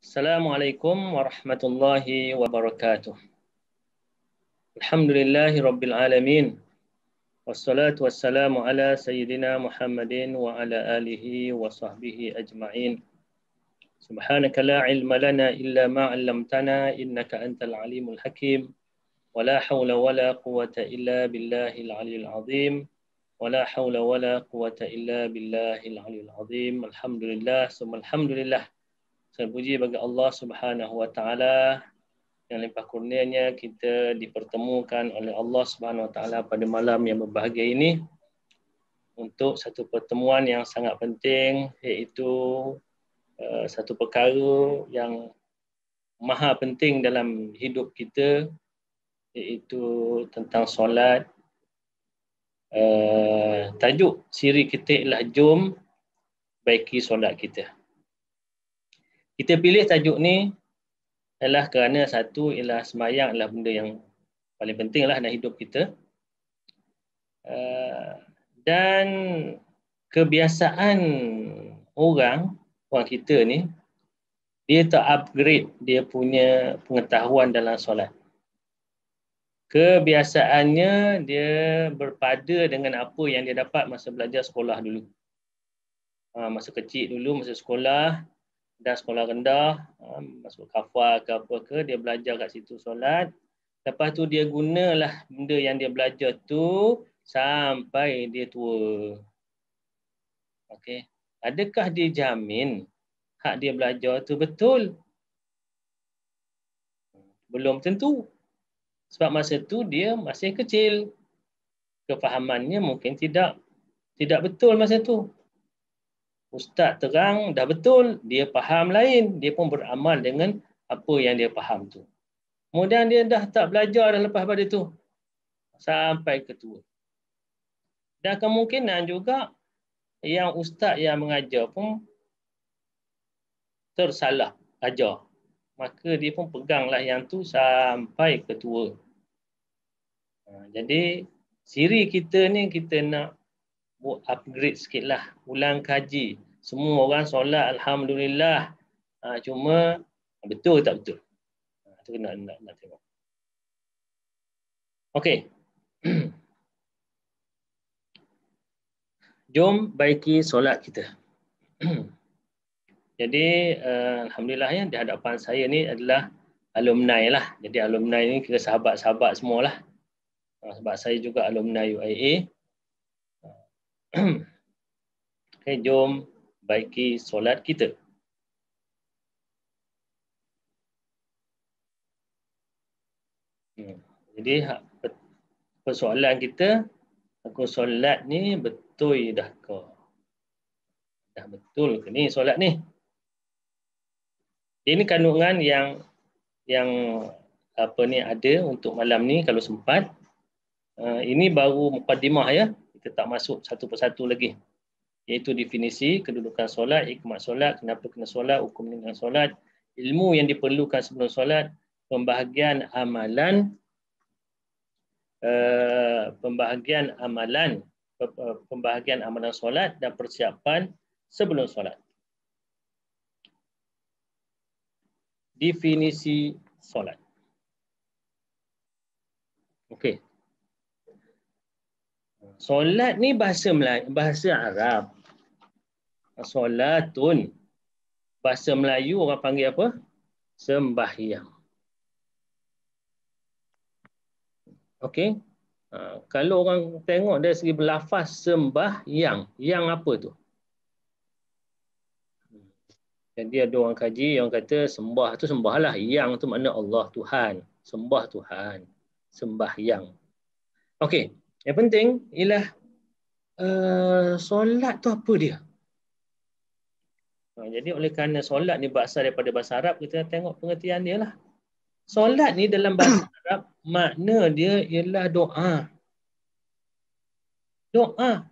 Assalamualaikum warahmatullahi wabarakatuh. Alhamdulillahi rabbil alamin. Wassalatu wassalamu ala sayyidina Muhammadin wa ala alihi wa sahbihi ajma'in. Subhanaka la ilma lana illa ma 'allamtana innaka antal alimul hakim. Wa la hawla wa la quwwata illa billahil aliyyil azim. Wa la hawla wa la quwwata illa billahil aliyyil azim. Alhamdulillah, summa alhamdulillah. Saya puji bagi Allah Subhanahu wa taala yang limpah kurnianya kita dipertemukan oleh Allah Subhanahu wa taala pada malam yang berbahagia ini untuk satu pertemuan yang sangat penting, iaitu satu perkara yang maha penting dalam hidup kita, iaitu tentang solat. Tajuk siri kita ialah jom baiki solat kita. Kita pilih tajuk ni adalah kerana satu ialah sembahyang adalah benda yang paling penting lah dalam hidup kita. Dan kebiasaan orang kita ni, dia tak upgrade dia punya pengetahuan dalam solat. Kebiasaannya dia berpada dengan apa yang dia dapat masa belajar sekolah dulu. Masa kecil dulu, masa sekolah, dah sekolah rendah, masuk kafar ke apa ke, dia belajar kat situ solat. Lepas tu dia gunalah benda yang dia belajar tu sampai dia tua. Okey. Adakah dia jamin hak dia belajar tu betul? Belum tentu. Sebab masa tu dia masih kecil. Kefahamannya mungkin tidak betul masa tu. Ustaz terang dah betul, dia faham lain, dia pun beramal dengan apa yang dia faham tu. Kemudian dia dah tak belajar dah lepas pada tu sampai ke tua. Dan kemungkinan juga yang ustaz yang mengajar pun tersalah ajar. Maka dia pun peganglah yang tu sampai ke tua. Jadi siri kita ni kita nak buat upgrade sikit lah, ulang kaji. Semua orang solat alhamdulillah. Cuma betul tak betul? Itu nak tengok. Okey. Jom baiki solat kita. Jadi alhamdulillah ya, di hadapan saya ni adalah alumni lah. Jadi alumni ni kira sahabat-sahabat semualah. Sebab saya juga alumni UIA. Okay, jom baiki solat kita. Jadi persoalan kita, aku solat ni betul dah ke? Dah betul ke ni solat ni? Ini kandungan yang apa ni ada untuk malam ni kalau sempat. Ini baru mukaddimah ya. Kita tak masuk satu persatu lagi. Iaitu definisi kedudukan solat, hikmat solat, kenapa kena solat, hukum dengan solat, ilmu yang diperlukan sebelum solat, pembahagian amalan solat dan persiapan sebelum solat. Definisi solat. Okey. Solat ni bahasa Melayu, bahasa Arab. Solatun. Bahasa Melayu orang panggil apa? Sembahyang. Okey. Kalau orang tengok dari segi berlafaz sembahyang, yang apa tu? Jadi ada orang kaji yang kata sembah tu sembahlah, yang tu makna Allah Tuhan, sembah Tuhan, sembahyang. Okey. Yang penting ialah solat tu apa dia? Jadi oleh kerana solat ni berasal daripada bahasa Arab, kita tengok pengertian dia lah. Solat ni dalam bahasa Arab, makna dia ialah doa. Doa.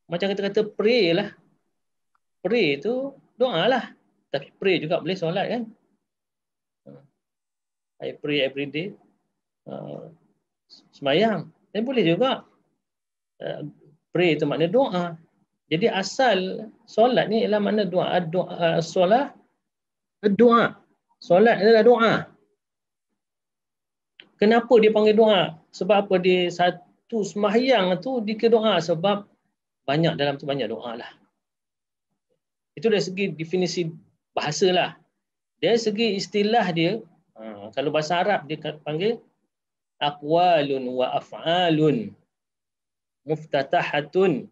Macam kita kata pray lah. Pray tu doa lah. Tapi pray juga boleh solat kan? I pray every day. Semayang. Dan boleh juga. Pray tu makna doa. Jadi asal solat ni ialah makna doa, solat doa. Solat adalah doa. Kenapa dia panggil doa? Sebab apa dia satu sembahyang tu dikira doa? Sebab banyak dalam tu banyak doa lah. Itu dari segi definisi bahasa lah. Dari segi istilah dia, kalau bahasa Arab dia panggil aqwalun wa af'alun muftatahatun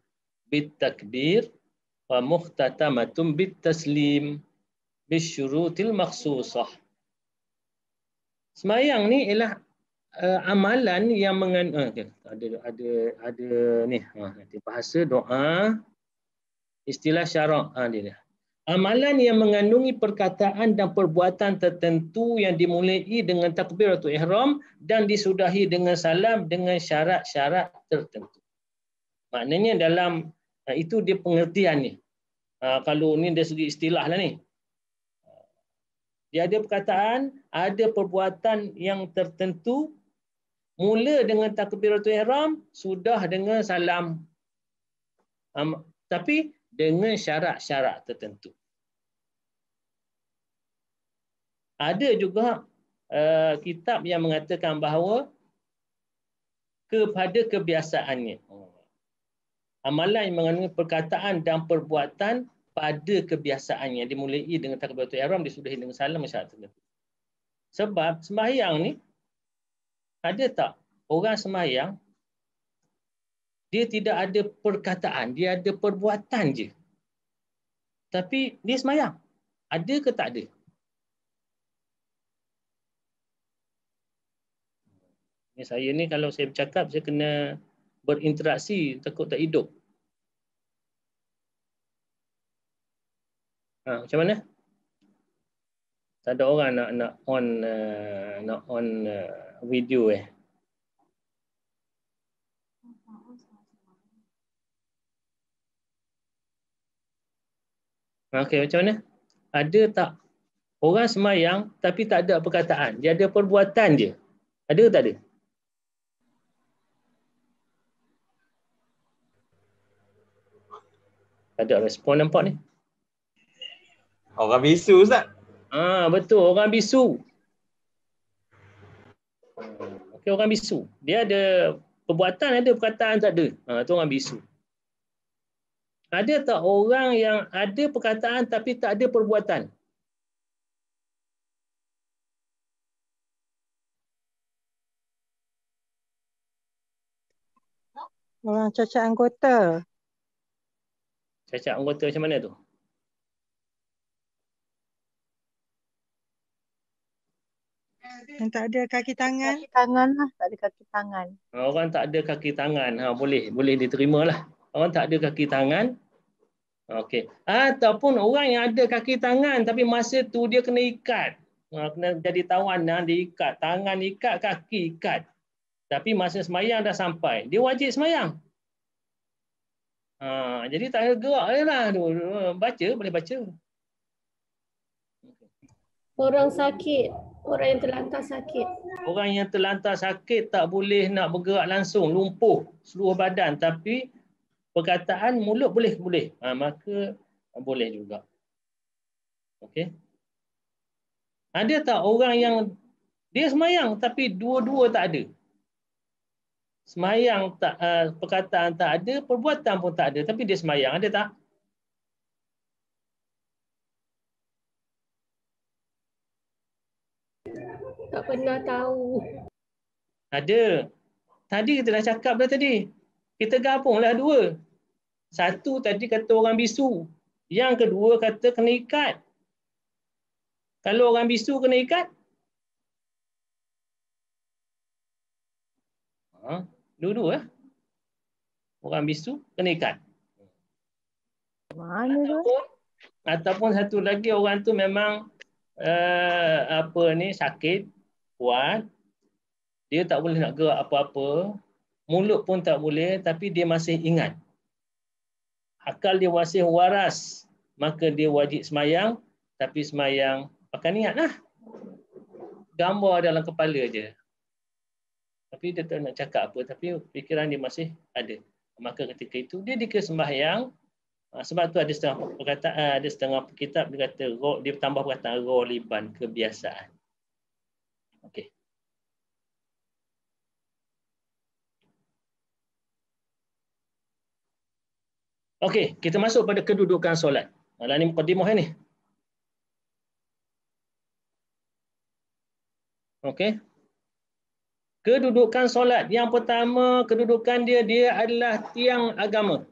bitakbir wa muhtatamatun bitaslim bisyurutil makhsusah. Semayang ni ialah amalan yang mengandung ada ni nanti bahasa doa istilah syarak dia. Amalan yang mengandungi perkataan dan perbuatan tertentu yang dimulai dengan takbiratul ihram dan disudahi dengan salam dengan syarat-syarat tertentu. Maknanya dalam itu dia pengertian ni. Kalau ni dari segi istilah lah ni. Dia ada perkataan, ada perbuatan yang tertentu, mula dengan takbiratul ihram, sudah dengan salam. Tapi dengan syarat-syarat tertentu. Ada juga kitab yang mengatakan bahawa kepada kebiasaannya. Amalan yang mengandungi perkataan dan perbuatan pada kebiasaannya dimulai dengan takbiratul ihram, disudahi dengan salam syarat tertentu. Sebab sembahyang ni ada tak orang sembahyang dia tidak ada perkataan, dia ada perbuatan je. Tapi dia sembahyang. Ada ke tak ada? Saya ni kalau saya bercakap, saya kena berinteraksi, takut tak hidup. Macam mana? Tak ada orang nak on video Okey, macam mana? Ada tak orang sembahyang tapi tak ada perkataan, dia ada perbuatan je. Ada ke tak ada? Ada respon nampak ni. Orang bisu, Ustaz. Betul, orang bisu. Okey, orang bisu. Dia ada perbuatan, ada perkataan, tak ada. Tu orang bisu. Ada tak orang yang ada perkataan tapi tak ada perbuatan? Orang cacat anggota. Cacat anggota macam mana tu? Yang tak ada kaki tangan. Kaki tangan lah, tak ada kaki tangan. Orang tak ada kaki tangan, boleh diterima lah. Orang tak ada kaki tangan, okey. Ataupun orang yang ada kaki tangan tapi masa tu dia kena ikat, kena jadi tawanan, diikat, tangan ikat, kaki ikat. Tapi masa semayang dah sampai, dia wajib semayang. Jadi tak ada gerak je lah. Baca, boleh baca. Orang sakit, orang yang terlantar sakit. Orang yang terlantar sakit tak boleh nak bergerak langsung, lumpuh seluruh badan. Tapi perkataan mulut boleh. Maka boleh juga. Okey. Ada tak orang yang dia semayang tapi dua-dua tak ada? Semayang tak, perkataan tak ada, perbuatan pun tak ada, tapi dia semayang. Ada tak? Tak pernah tahu. Ada. Tadi kita dah cakap dah tadi. Kita gabunglah dua. Satu tadi kata orang bisu. Yang kedua kata kena ikat. Kalau orang bisu kena ikat? Dua-dua. Orang bisu kena ikat. Mana tu? Ataupun satu lagi orang tu memang sakit, kuat. Dia tak boleh nak gerak apa-apa. Mulut pun tak boleh, tapi dia masih ingat. Akal dia masih waras. Maka dia wajib semayang, tapi semayang pakai niat lah. Gambar dalam kepala je. Tapi dia tak nak cakap apa, tapi fikiran dia masih ada. Maka ketika itu dia dikira sembahyang, Sebab tu ada setengah perkataan, ada setengah kitab dia kata dia tambah perkataan ghaliban, kebiasaan. Okey. Okey, kita masuk pada kedudukan solat. Malah ni mukadimah ni. Okey. Kedudukan solat. Yang pertama, kedudukan dia adalah tiang agama.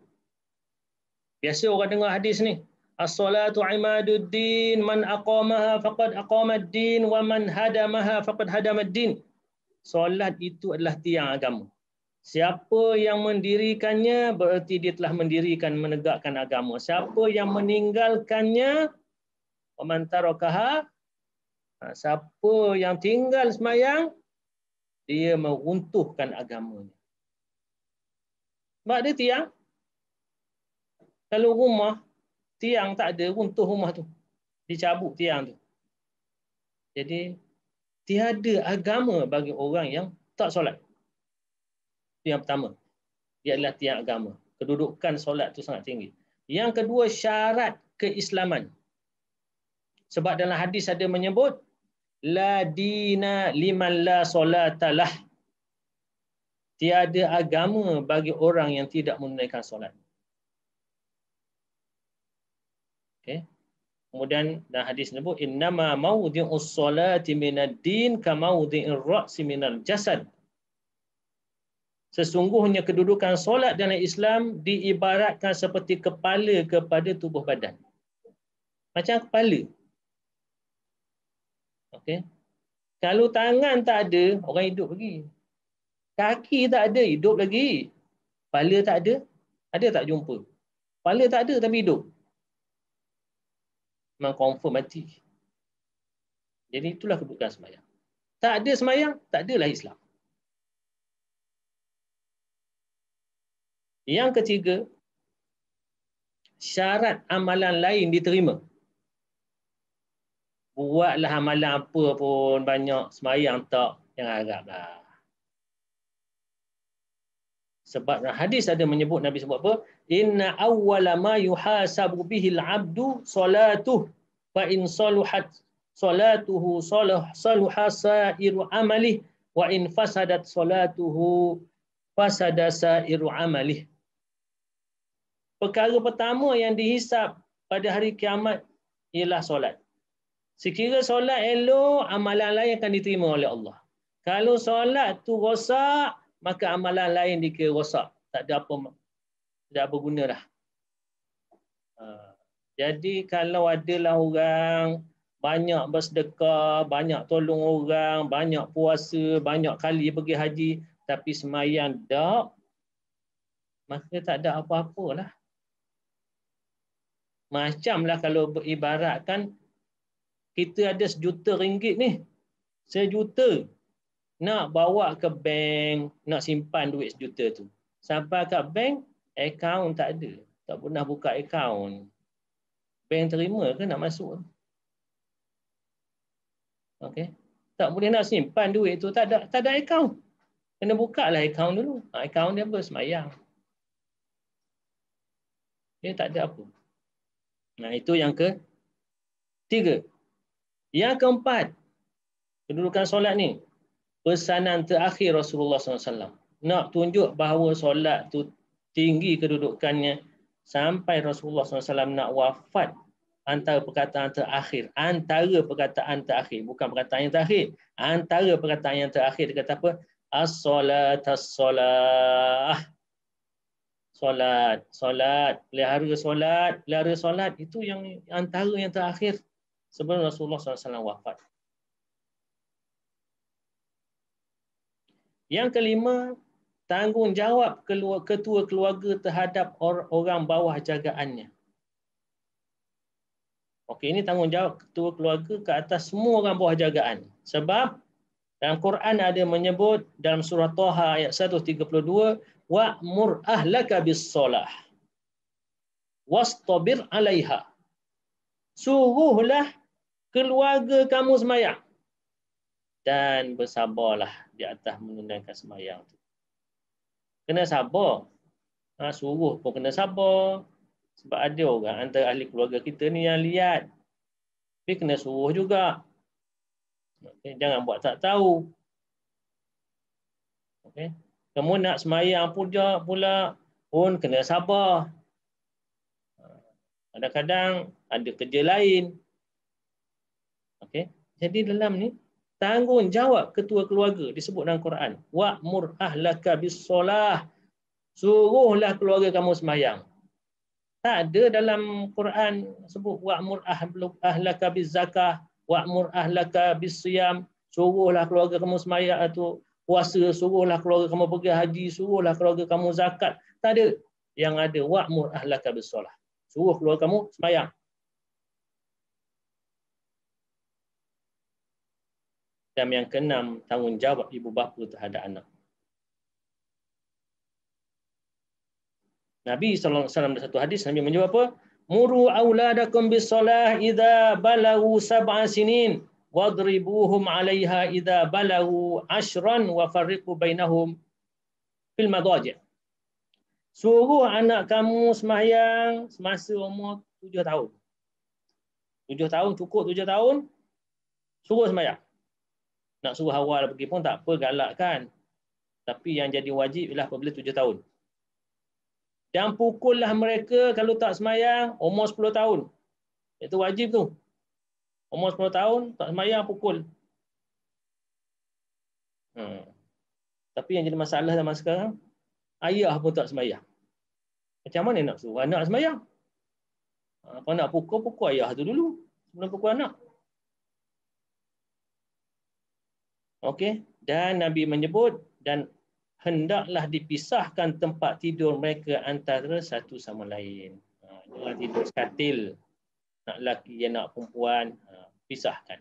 Biasa orang dengar hadis ni. As-salatu imaduddin, man aqamaha faqad aqamad-din wa man hadamaha faqad hadamad-din. Solat itu adalah tiang agama. Siapa yang mendirikannya bererti dia telah mendirikan, menegakkan agama. Siapa yang meninggalkannya, wa man tarakaha, siapa yang tinggal sembahyang, dia meruntuhkan agamanya. Sebab dia tiang. Kalau rumah, tiang tak ada, runtuh rumah tu. Dicabut tiang tu. Jadi, tiada agama bagi orang yang tak solat. Itu yang pertama. Dia adalah tiang agama. Kedudukan solat tu sangat tinggi. Yang kedua, syarat keislaman. Sebab dalam hadis ada menyebut, la dina liman la solatalah. Tiada agama bagi orang yang tidak menunaikan solat. Okay. Kemudian dalam hadis sebut innama mawdi'us solati minad-din ka mawdi'ir ra'si minal jasad. Sesungguhnya kedudukan solat dalam Islam diibaratkan seperti kepala kepada tubuh badan. Macam kepala. Okey. Kalau tangan tak ada, orang hidup lagi. Kaki tak ada, hidup lagi. Kepala tak ada tak jumpa. Kepala tak ada tapi hidup. Memang confirm mati. Jadi itulah kedudukan sembahyang. Tak ada sembahyang, tak adalah Islam. Yang ketiga, syarat amalan lain diterima. Buatlah amalan apa pun banyak, sembahyang tak, yang haraplah. Sebab hadis ada menyebut, Nabi sebut apa? Inna awwala ma yuhasabu bihil abdu salatuh fa in saluhat salatuhu saluha sa'iru amalih wa in fasadat salatuhu fasada sa'iru amalih. Perkara pertama yang dihisap pada hari kiamat ialah solat. Sekira solat elok, amalan lain akan diterima oleh Allah. Kalau solat tu rosak, maka amalan lain dikira rosak. Tak ada apa guna dah. Jadi kalau adalah orang banyak bersedekah, banyak tolong orang, banyak puasa, banyak kali pergi haji, tapi sembahyang tak, maka tak ada apa-apalah. Macamlah kalau beribaratkan kita ada RM1 ni. RM1 nak bawa ke bank, nak simpan duit RM1 tu. Sampai kat bank, akaun tak ada. Tak pernah buka akaun. Bank terima ke nak masuk? Okey. Tak boleh nak simpan duit tu, tak ada akaun. Kena buka lah akaun dulu. Akaun dia apa? Sembahyang. Dia tak ada apa. Nah, itu yang ketiga. Yang keempat, kedudukan solat ni, pesanan terakhir Rasulullah SAW. Nak tunjuk bahawa solat tu tinggi kedudukannya sampai Rasulullah SAW nak wafat, antara perkataan terakhir, bukan perkataan yang terakhir, antara perkataan yang terakhir dia kata apa? As-solat, as-solah. Solat, pelihara solat, itu yang antara yang terakhir sebelum Rasulullah SAW wafat. Yang kelima, tanggungjawab ketua keluarga terhadap orang bawah jagaannya. Okey, ini tanggungjawab ketua keluarga ke atas semua orang bawah jagaan. Sebab dalam Quran ada menyebut dalam surah Taha ayat 132, wa'mur ahlaka bis-solah wastabir 'alaiha. Suruhlah keluarga kamu sembahyang dan bersabarlah di atas menunaikan sembahyang itu. Kena sabar. Suruh pun kena sabar. Sebab ada orang antara ahli keluarga kita ni yang liat. Tapi kena suruh juga. Okay. Jangan buat tak tahu. Okay. Kamu nak semayang pula pun kena sabar. Kadang-kadang ada kerja lain. Okay. Jadi dalam ni, tanggungjawab ketua keluarga disebut dalam Quran. Wa'mur ahlaka bis-solah. Suruhlah keluarga kamu semayang. Tak ada dalam Quran sebut wa'mur ahlaka biz-zakah, wa'mur ahlaka bis-siyam. Suruhlah keluarga kamu semayang atau puasa, suruhlah keluarga kamu pergi haji, suruhlah keluarga kamu zakat. Tak ada. Yang ada wa'mur ahlaka bis-solah. Suruh keluarga kamu semayang. Dan yang keenam, tanggungjawab ibu bapa terhadap anak. Nabi SAW dalam satu hadis, Nabi menjawab apa? Muru auladakum bis-salah idza balagu 7 sinin wadribuhum 'alaiha idza balagu 10 wa farriqu bainahum fil madaji'. Suruh anak kamu sembahyang semasa umur 7 tahun. 7 tahun cukup 7 tahun, suruh sembahyang. Nak suruh awal pergi pun tak apa, galakkan. Tapi yang jadi wajib ialah apabila 7 tahun. Dan pukullah mereka kalau tak sembahyang umur 10 tahun. Itu wajib tu. Umur 10 tahun tak sembahyang pukul. Tapi yang jadi masalah zaman sekarang, ayah pun tak sembahyang. Macam mana nak suruh anak sembahyang? Kalau nak pukul ayah tu dulu sebelum pukul anak. Okey, dan Nabi menyebut dan hendaklah dipisahkan tempat tidur mereka antara satu sama lain. Jangan tidur sekatil. Nak lelaki, nak perempuan, pisahkan.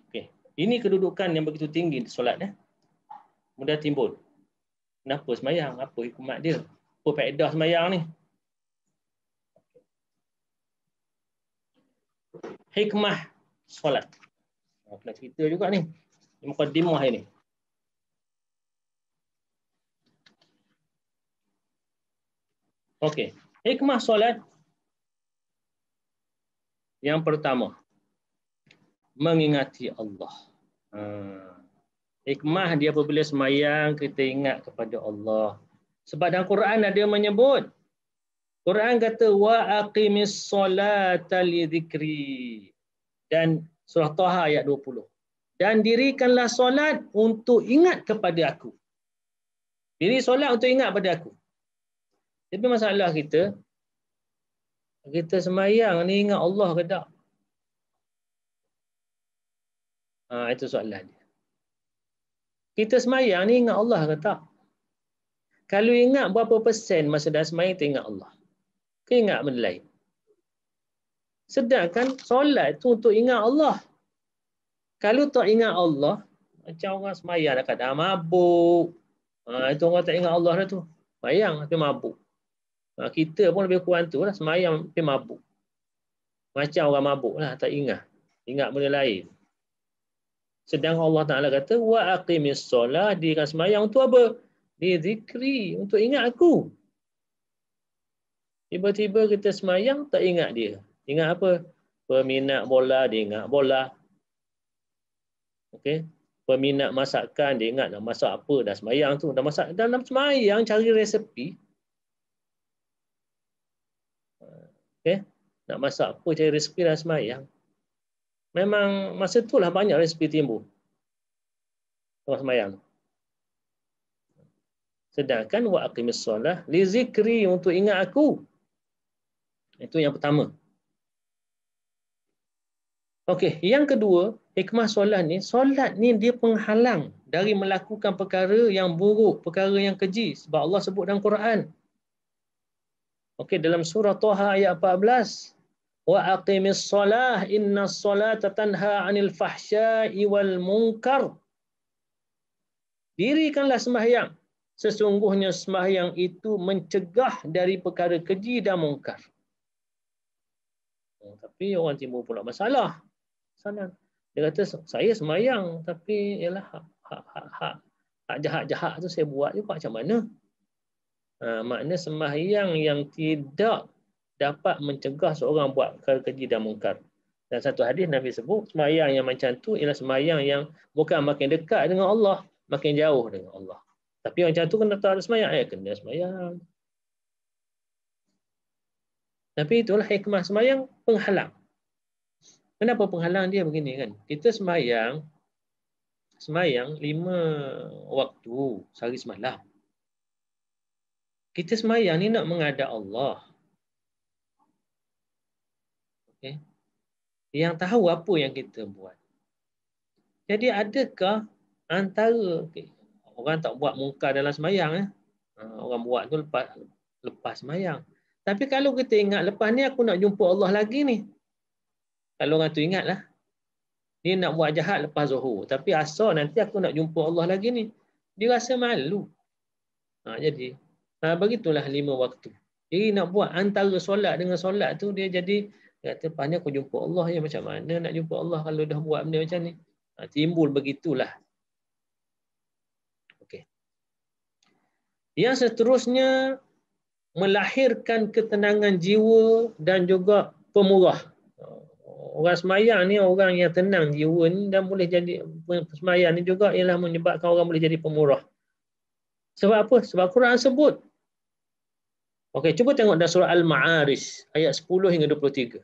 Okey, ini kedudukan yang begitu tinggi di solat. Mudah timbul. Kenapa sembahyang? Apa hikmat dia? Apa faedah sembahyang ni? Hikmah solat. Nak cerita juga ni. Mukadimah ini. Okey. Hikmah solat. Yang pertama, mengingati Allah. Hikmah dia apabila sembahyang kita ingat kepada Allah. Sebab dalam Quran ada menyebut, Quran kata wa aqimis solata li dzikri. Dan surah Taha ayat 20. Dan dirikanlah solat untuk ingat kepada aku. Diri solat untuk ingat pada aku. Tapi masalah kita sembahyang ni ingat Allah ke tak? Itu soalan dia. Kita sembahyang ni ingat Allah ke tak? Kalau ingat berapa persen masa dah sembahyang kita ingat Allah? Ke ingat benda lain? Sedangkan solat tu untuk ingat Allah. Kalau tak ingat Allah, macam orang sembahyang dekat dah mabuk. Itu orang tak ingat Allah dah tu. Sembahyang tapi mabuk. Kita pun lebih kurang tu lah, sembahyang tapi mabuk. Macam orang mabuk lah, tak ingat. Ingat benda lain. Sedangkan Allah Ta'ala kata, wa aqimis solah, dirikan sembahyang untuk apa? Di zikri, untuk ingat aku. Tiba-tiba kita sembahyang tak ingat dia. Ingat apa? Peminat bola, dia ingat bola. Okey. Peminat masakan, dia ingat nak masak apa. Dah sembahyang tu. Dah masak. Dalam sembahyang cari resepi. Okey. Nak masak apa, cari resepi dalam sembahyang. Memang masa itulah banyak resepi timbul. Dalam sembahyang. Sedangkan wa aqimis solah li zikri, untuk ingat aku. Itu yang pertama. Okey, yang kedua, hikmah solat ni dia penghalang dari melakukan perkara yang buruk, perkara yang keji. Sebab Allah sebut dalam Quran. Okey, dalam surah Taha ayat 14. Wa aqimis solah innas solata tanha 'anil fahsya'i wal munkar. Dirikanlah sembahyang. Sesungguhnya sembahyang itu mencegah dari perkara keji dan mungkar. Tapi orang timbul pula masalah. Dia kata saya sembahyang tapi ialah hak hak jahat-jahat tu saya buat juga macam mana? Makna sembahyang yang tidak dapat mencegah seorang buat keji dan mungkar. Dan satu hadis Nabi sebut sembahyang yang macam tu ialah sembahyang yang bukan makin dekat dengan Allah, makin jauh dengan Allah. Tapi macam tu kena tak ada sembahyang, kena sembahyang. Tapi itulah hikmah sembahyang penghalang. Kenapa penghalang dia begini kan? Kita sembahyang 5 waktu sehari semalam. Kita sembahyang ni nak menghadap Allah. Okay. Yang tahu apa yang kita buat. Jadi adakah antara orang tak buat mungkar dalam sembahyang, orang buat tu lepas sembahyang. Tapi kalau kita ingat lepas ni aku nak jumpa Allah lagi ni. Kalau orang tu ingatlah. Dia nak buat jahat lepas zuhur. Tapi asal nanti aku nak jumpa Allah lagi ni. Dia rasa malu. Jadi begitulah 5 waktu. Jadi nak buat antara solat dengan solat tu dia jadi kata lepas ni aku jumpa Allah ya, macam mana nak jumpa Allah kalau dah buat benda macam ni. Timbul begitulah. Okey. Yang seterusnya melahirkan ketenangan jiwa dan juga pemurah. Orang sembahyang ni orang yang tenang jiwa ni dan boleh jadi sembahyang ni juga ialah menyebabkan orang boleh jadi pemurah. Sebab apa? Sebab Quran sebut. Okey, cuba tengok dalam surah Al-Ma'arij ayat 10 hingga 23.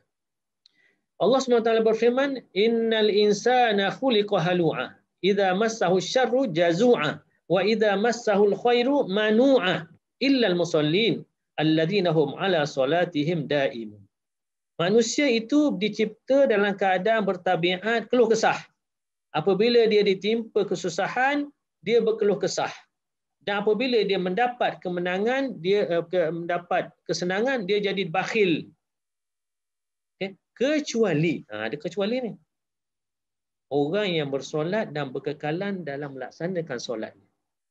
Allah SWT berfirman, "Innal insana khuliqa halu'a, idza massahu syarru jazu'a, wa idza massahu al-khairu manu'a, illa al-musallin alladzina hum 'ala salatihim da'imun." Manusia itu dicipta dalam keadaan bertabiat keluh kesah. Apabila dia ditimpa kesusahan, dia berkeluh kesah. Dan apabila dia mendapat kemenangan, dia mendapat kesenangan, dia jadi bakhil. Okay? Kecuali, ada kecuali ni. Orang yang bersolat dan berkekalan dalam melaksanakan solatnya.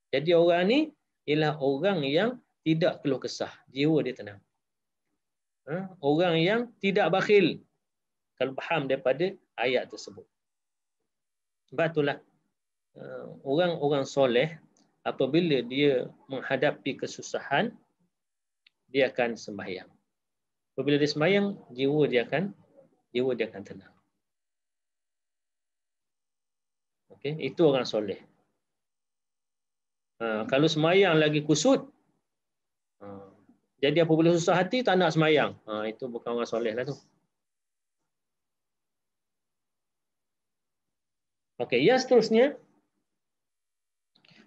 Jadi orang ni ialah orang yang tidak keluh kesah, jiwa dia tenang. Orang yang tidak bakhil. Kalau faham daripada ayat tersebut. Sebab itulah orang-orang soleh apabila dia menghadapi kesusahan, dia akan sembahyang. Apabila dia sembahyang, jiwa dia akan tenang. Okey, itu orang soleh. Kalau sembahyang lagi kusut, jadi apabila susah hati tak nak sembahyang, itu bukan orang soleh lah tu. Okey, yang seterusnya,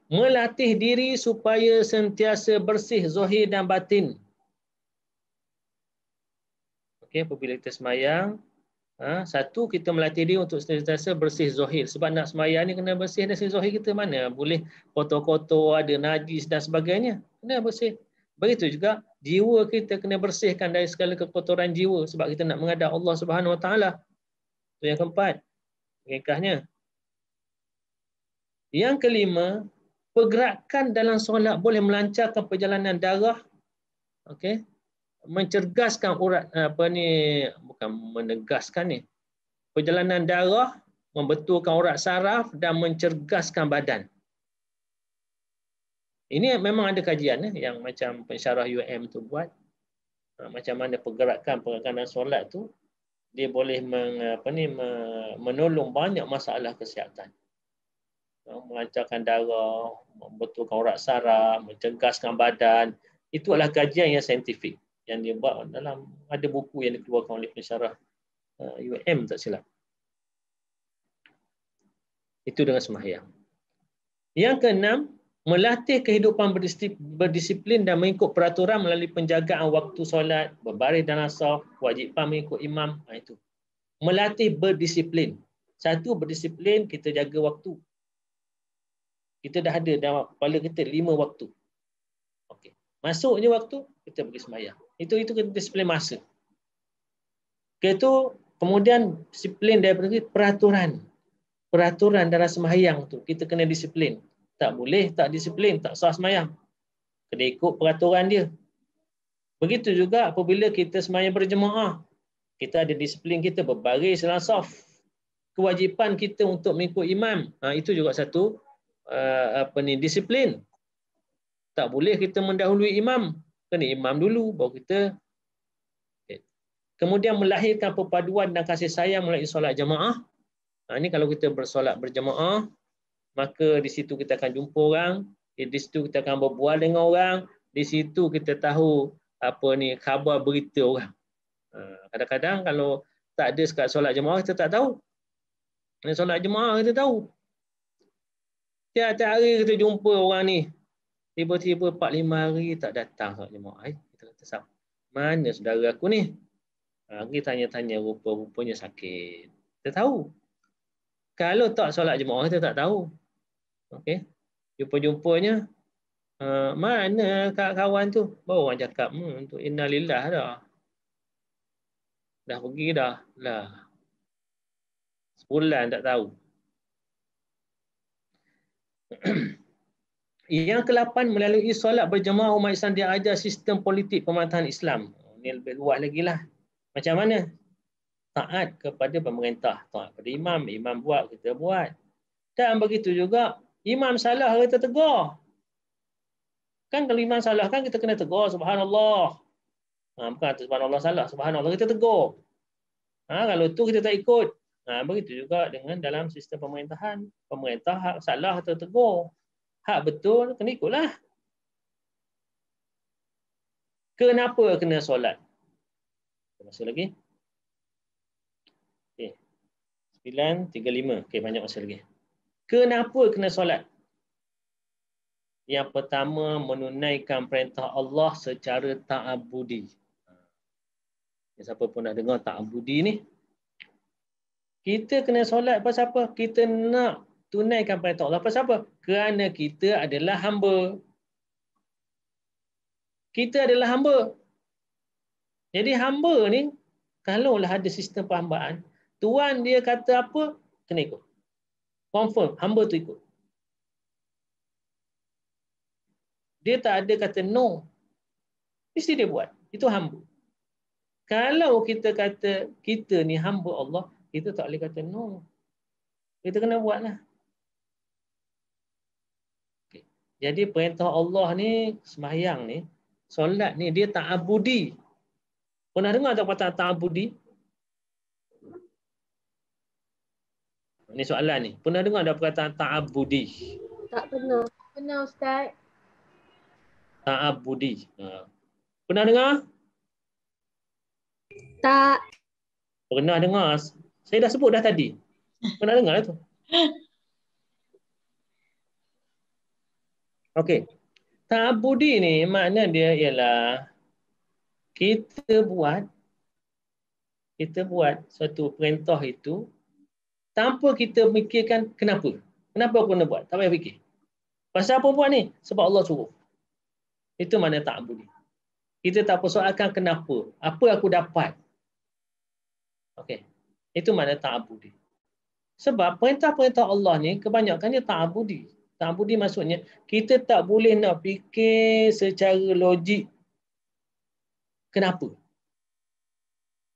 melatih diri supaya sentiasa bersih zahir dan batin. Okey, apabila kita sembahyang, satu kita melatih diri untuk sentiasa bersih zahir. Sebab nak sembahyang ni kena bersih dari zahir kita, mana boleh kotor-kotor, ada najis dan sebagainya. Kena bersih. Begitu juga jiwa kita kena bersihkan dari segala kekotoran jiwa sebab kita nak menghadap Allah Subhanahu Wa Taala. Itu yang keempat. Ringkasnya. Yang kelima, pergerakan dalam solat boleh melancarkan perjalanan darah, okey, mencergaskan urat bukan menegaskan ni. Perjalanan darah, membetulkan urat saraf dan mencergaskan badan. Ini memang ada kajian yang macam pensyarah UM tu buat. Macam mana pergerakan dalam solat tu dia boleh menolong banyak masalah kesihatan. Melancarkan darah, membetulkan urat saraf, mencergaskan badan. Itu adalah kajian yang saintifik yang dia buat dalam ada buku yang dikeluarkan oleh pensyarah UM tak silap. Itu dengan sembahyang. Yang keenam, melatih kehidupan berdisiplin dan mengikut peraturan melalui penjagaan waktu solat, berbaris dalam saf, kewajipan mengikut imam. Itu. Melatih berdisiplin. Satu, berdisiplin, kita jaga waktu. Kita dah ada dalam kepala kita 5 waktu. Okey. Masuk je waktu, kita pergi sembahyang. Itu kita disiplin masa. Itu kemudian disiplin daripada peraturan. Peraturan dalam sembahyang tu, kita kena disiplin. Tak boleh, tak disiplin, tak sah sembahyang. Kena ikut peraturan dia. Begitu juga apabila kita sembahyang berjemaah. Kita ada disiplin kita berbaris dalam saf. Kewajipan kita untuk mengikut imam. Itu juga satu disiplin. Tak boleh kita mendahului imam. Kena imam dulu baru kita. Kemudian melahirkan perpaduan dan kasih sayang melalui solat jemaah. Ini kalau kita bersolat berjemaah, maka di situ kita akan jumpa orang, di situ kita akan berbual dengan orang, di situ kita tahu khabar berita orang. Kadang-kadang kalau tak ada sekat solat jemaah kita tak tahu. Solat jemaah kita tahu. Tiap-tiap hari kita jumpa orang ni, tiba-tiba 4-5 hari tak datang solat jemaah. Kita kata, mana saudara aku ni? Kita tanya-tanya, rupa-rupanya sakit. Kita tahu. Kalau tak solat jemaah kita tak tahu. Okey. Jumpa-jumpanya mana kawan tu? Baru orang cakap untuk innalillah dah. Dah pergi dah. Lah. Sebulan tak tahu. Yang ke-8, melalui solat berjemaah umat Islam dia ajar sistem politik pemerintahan Islam. Ini lebih luas lagi lah. Macam mana? Taat kepada pemerintah. Taat kepada imam. Imam buat, kita buat. Dan begitu juga, imam salah kita tegur. Kan kalau imam salah kan kita kena tegur. Subhanallah. Bukan subhanallah salah. Subhanallah kita tegur. Kalau tu kita tak ikut. Begitu juga dengan dalam sistem pemerintahan. Pemerintah hak salah kita tegur. Hak betul kena ikutlah. Kenapa kena solat? Masih lagi? 9:35. Okey, banyak masa lagi. Kenapa kena solat? Yang pertama, menunaikan perintah Allah secara ta'abudi. Siapa pun dah dengar ta'abudi ni? Kita kena solat pasal apa? Kita nak tunaikan perintah Allah. Pasal apa? Kerana kita adalah hamba. Kita adalah hamba. Jadi hamba ni, kalaulah ada sistem perhambaan, Tuan dia kata apa, kena ikut. Confirm, hamba tu ikut. Dia tak ada kata no. Mesti dia buat. Itu hamba. Kalau kita kata kita ni hamba Allah, kita tak boleh kata no. Kita kena buatlah. Okay. Jadi perintah Allah ni, sembahyang ni, solat ni, dia ta'abudi. Pernah dengar tak kata ta'abudi? Ini soalan ni. Pernah dengar ada perkataan ta'abudi? Tak pernah. Pernah Ustaz. Ta'abudi. Pernah dengar? Tak. Pernah dengar. Saya dah sebut dah tadi. Pernah dengar tu? Okey. Ta'abudi ni makna dia ialah kita buat satu perintah itu tanpa kita fikirkan kenapa. Kenapa aku nak buat? Tak payah fikir. Pasal apa buat ni? Sebab Allah suruh. Itu makna ta'abudi. Kita tak persoalkan kenapa. Apa aku dapat. Okey. Itu makna ta'abudi. Sebab perintah-perintah Allah ni kebanyakannya ta'abudi. Ta'abudi maksudnya kita tak boleh nak fikir secara logik kenapa.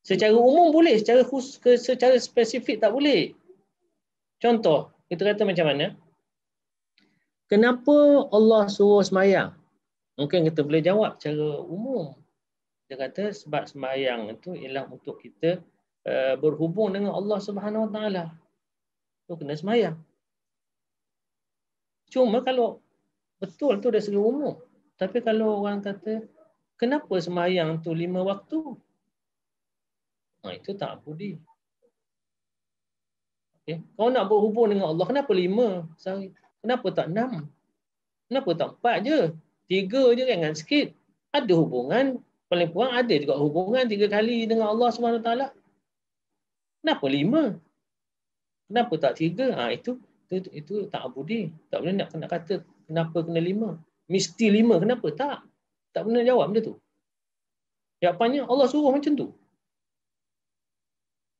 Secara umum boleh, secara spesifik tak boleh. Contoh, kita kata macam mana? Kenapa Allah suruh sembahyang? Mungkin kita boleh jawab secara umum. Dia kata sebab sembahyang itu ialah untuk kita berhubung dengan Allah Subhanahu Wa Taala. Tu kena sembahyang. Cuma kalau betul tu dari segi umum. Tapi kalau orang kata kenapa sembahyang tu 5 waktu? Itu ta'abudi. Okay. Kau nak berhubung dengan Allah, kenapa 5 sehari? Kenapa tak 6? Kenapa tak 4 je? 3 je kan sikit. Ada hubungan, paling kurang ada juga hubungan 3 kali dengan Allah SWT. Kenapa 5? Kenapa tak 3? Itu ta'abudi. Tak boleh nak kata kenapa kena 5. Mesti 5, kenapa? Tak pernah jawab macam tu. Jawapannya Allah suruh macam tu.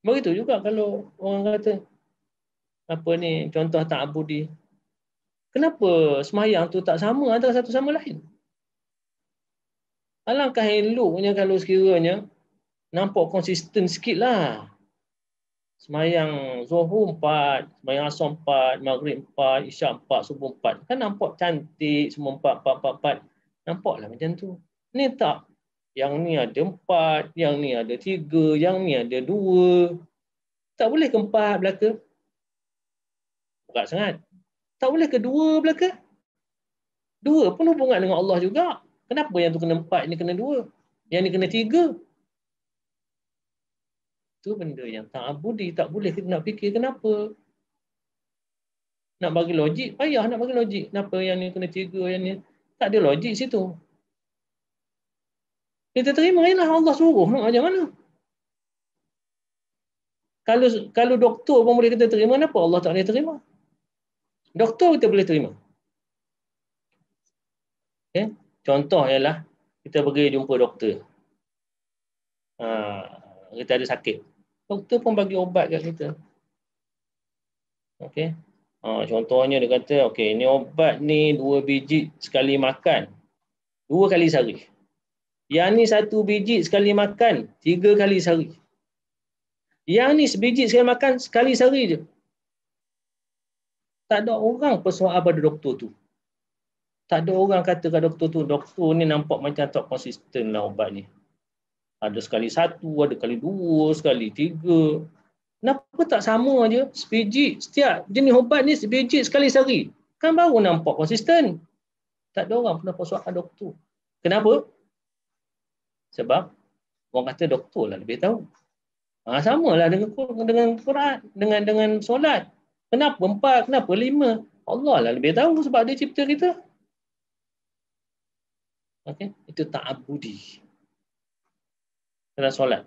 Begitu juga kalau orang kata contoh ta'abudi. Kenapa sembahyang tu tak sama antara satu sama lain? Alangkah eloknya kalau sekiranya nampak konsisten sikit lah. Semayang Zuhur 4, semayang Asar 4, Maghrib 4, Isyak 4, Subuh 4. Kan nampak cantik semua 4. Nampaklah macam tu. Ni tak. Yang ni ada 4, yang ni ada 3, yang ni ada 2. Tak boleh ke 4 belaka? Berat sangat. Tak boleh ke 2 belaka? 2 pun hubungan dengan Allah juga. Kenapa yang tu kena 4, ni kena 2? Yang ni kena 3? Itu benda yang ta'abudi, tak boleh kita nak fikir kenapa. Nak bagi logik, payah nak bagi logik. Kenapa yang ni kena 3, yang ni. Tak ada logik situ. Kita terima je lah, Allah suruh. Nak macam mana? Kalau doktor pun boleh kita terima, kenapa Allah tak boleh terima? Doktor kita boleh terima. Okay? Contoh ialah, kita pergi jumpa doktor. Kita ada sakit. Doktor pun bagi ubat kat kita. Okey. Contohnya dia kata, okey, ni ubat ni 2 biji sekali makan. 2 kali sehari. Yang ni 1 biji sekali makan 3 kali sehari. Yang ni sebiji sekali makan sekali sehari je. Tak ada orang persoal pada doktor tu. Tak ada orang kata kat doktor tu, doktor ni nampak macam tak konsisten lah ubat ni. Ada sekali 1, ada kali 2, sekali 3. Kenapa tak sama je? Sebiji, setiap jenis ubat ni sebiji sekali sehari. Kan baru nampak konsisten. Tak ada orang pernah persoalkan doktor. Kenapa? Sebab orang kata doktor lah lebih tahu. Samalah dengan Quran, dengan solat. Kenapa 4, kenapa 5? Allah lah lebih tahu sebab dia cipta kita. Okey, itu ta'abudi. Dalam solat.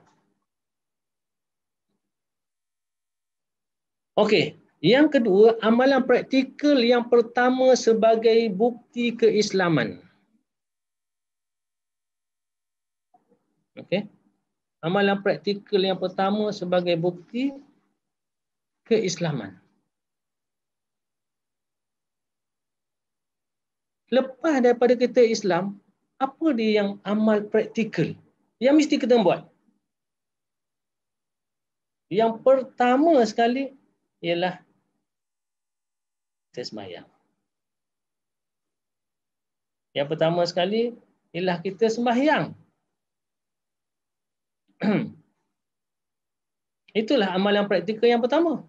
Okey, yang kedua, amalan praktikal yang pertama sebagai bukti keislaman. Okey. Amalan praktikal yang pertama sebagai bukti keislaman. Lepas daripada kita Islam, apa dia yang amal praktikal yang mesti kita buat? Yang pertama sekali ialah kita sembahyang. Yang pertama sekali ialah kita sembahyang. Itulah amalan praktikal yang pertama.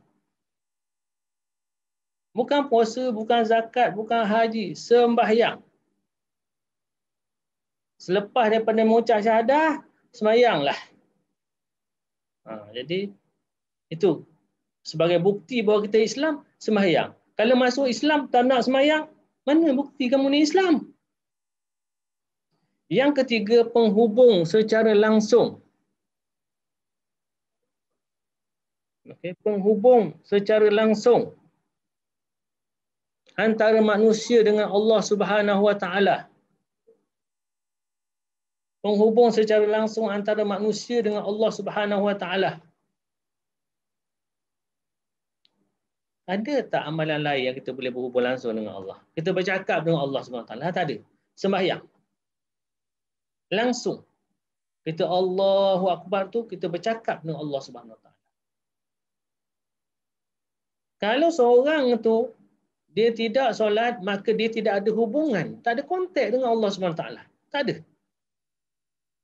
Bukan puasa, bukan zakat, bukan haji, sembahyang. Selepas daripada mengucap syahadah, sembahyanglah. Jadi itu sebagai bukti bahawa kita Islam, sembahyang. Kalau masuk Islam tak nak sembahyang, mana bukti kamu ni Islam? Yang ketiga, penghubung secara langsung. Okey, penghubung secara langsung antara manusia dengan Allah Subhanahu Wa Taala. Penghubung secara langsung antara manusia dengan Allah Subhanahu Wa Taala. Ada tak amalan lain yang kita boleh berhubung langsung dengan Allah? Kita bercakap dengan Allah Subhanahu Wa Taala? Tak ada. Sembahyang. Langsung. Kita Allahu Akbar tu, kita bercakap dengan Allah Subhanahu Wa Taala. Kalau seorang tu dia tidak solat, maka dia tidak ada hubungan, tak ada kontak dengan Allah Subhanahu Wa Taala. Tak ada.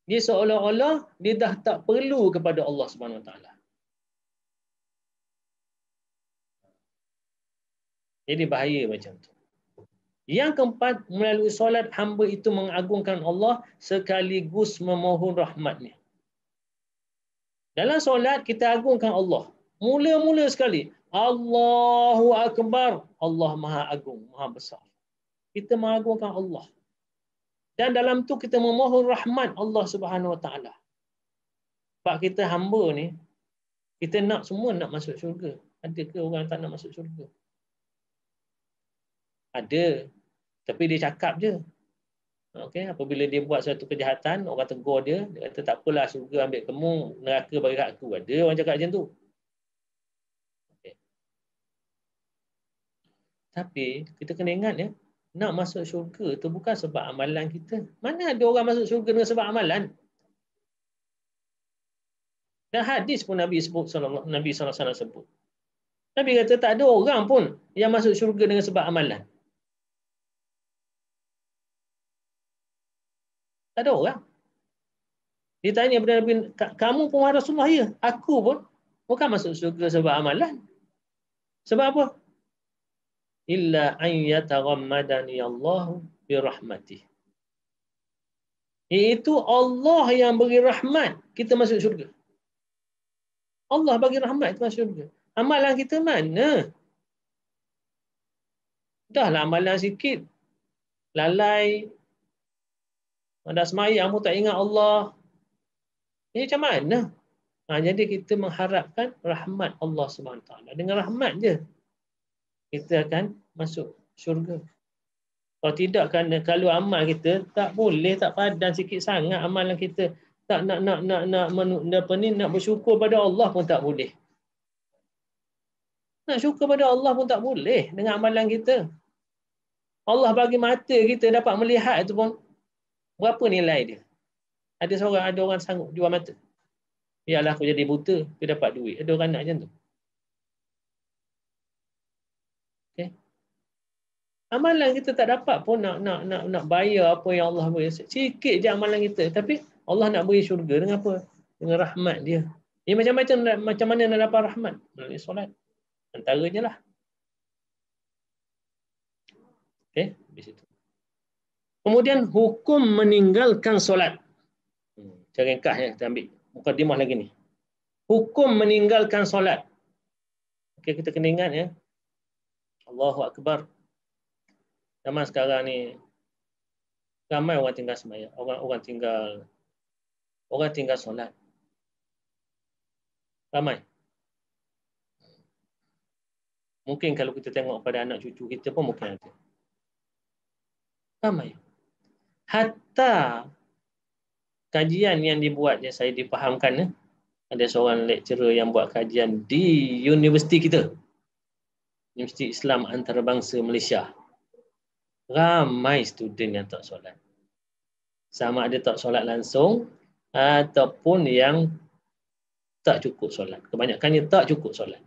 Dia seolah-olah dia dah tak perlu kepada Allah Subhanahu Wa Taala. Jadi bahaya macam tu. Yang keempat, melalui solat hamba itu mengagungkan Allah sekaligus memohon rahmatnya. Dalam solat kita agungkan Allah. Mula-mula sekali, Allahu Akbar. Allah Maha Agung, Maha Besar. Kita mengagungkan Allah. Dan dalam tu kita memohon rahmat Allah Subhanahu Wa Taala. Sebab kita hamba ni, kita nak semua nak masuk syurga. Ada ke orang tak nak masuk syurga? Ada. Tapi dia cakap je. Okey, apabila dia buat satu kejahatan, orang tegur dia, dia kata tak apalah, syurga ambil kamu, neraka bagi aku. Ada orang cakap macam tu. Okay. Tapi kita kena ingat ya, nak masuk syurga tu bukan sebab amalan kita. Mana ada orang masuk syurga dengan sebab amalan? Dan hadis pun Nabi sallallahu alaihi wasallam sebut. Nabi kata tak ada orang pun yang masuk syurga dengan sebab amalan. Tak ada orang. Ditanya kepada Nabi, kamu pun wahai Rasulullah? Ya, aku pun bukan masuk syurga sebab amalan. Sebab apa? Illa an yataghammadani Allah bi rahmatih. Iaitu Allah yang beri rahmat kita masuk syurga. Allah bagi rahmat kita masuk syurga. Amalan kita mana? Dahlah amalan sikit. Lalai. Dah semayang pun tak ingat Allah. Ini macam mana? Jadi kita mengharapkan rahmat Allah SWT. Dengan rahmat je kita akan masuk syurga. Kalau tidak, kalau amal kita tak boleh, tak padan sikit sangat amalan kita, tak nak bersyukur pada Allah pun tak boleh. Nak syukur pada Allah pun tak boleh dengan amalan kita. Allah bagi mata kita dapat melihat itu pun berapa nilai dia? Ada orang sanggup jual mata. Biarlah aku jadi buta, aku dapat duit. Ada orang nak macam tu. Okay. Amalan kita tak dapat pun nak bayar apa yang Allah beri. Sikit je amalan kita. Tapi Allah nak beri syurga dengan apa? Dengan rahmat dia. Dia macam mana nak dapat rahmat? Melalui solat. Antaranya lah. Okay, di situ. Kemudian hukum meninggalkan solat. Cara ringkasnya kita ambil. Mukadimah lagi ni. Hukum meninggalkan solat. Okay, kita kena ingat ya. Allahu Akbar. Zaman sekarang ni ramai orang tinggal sembahyang, orang tinggal solat. Ramai. Mungkin kalau kita tengok pada anak cucu kita pun mungkin ada. Ramai. Hatta kajian yang dibuatnya saya dipahamkan, ada seorang lecturer yang buat kajian di universiti kita. Universiti Islam Antarabangsa Malaysia. Ramai student yang tak solat. Sama ada tak solat langsung ataupun yang tak cukup solat. Kebanyakannya tak cukup solat.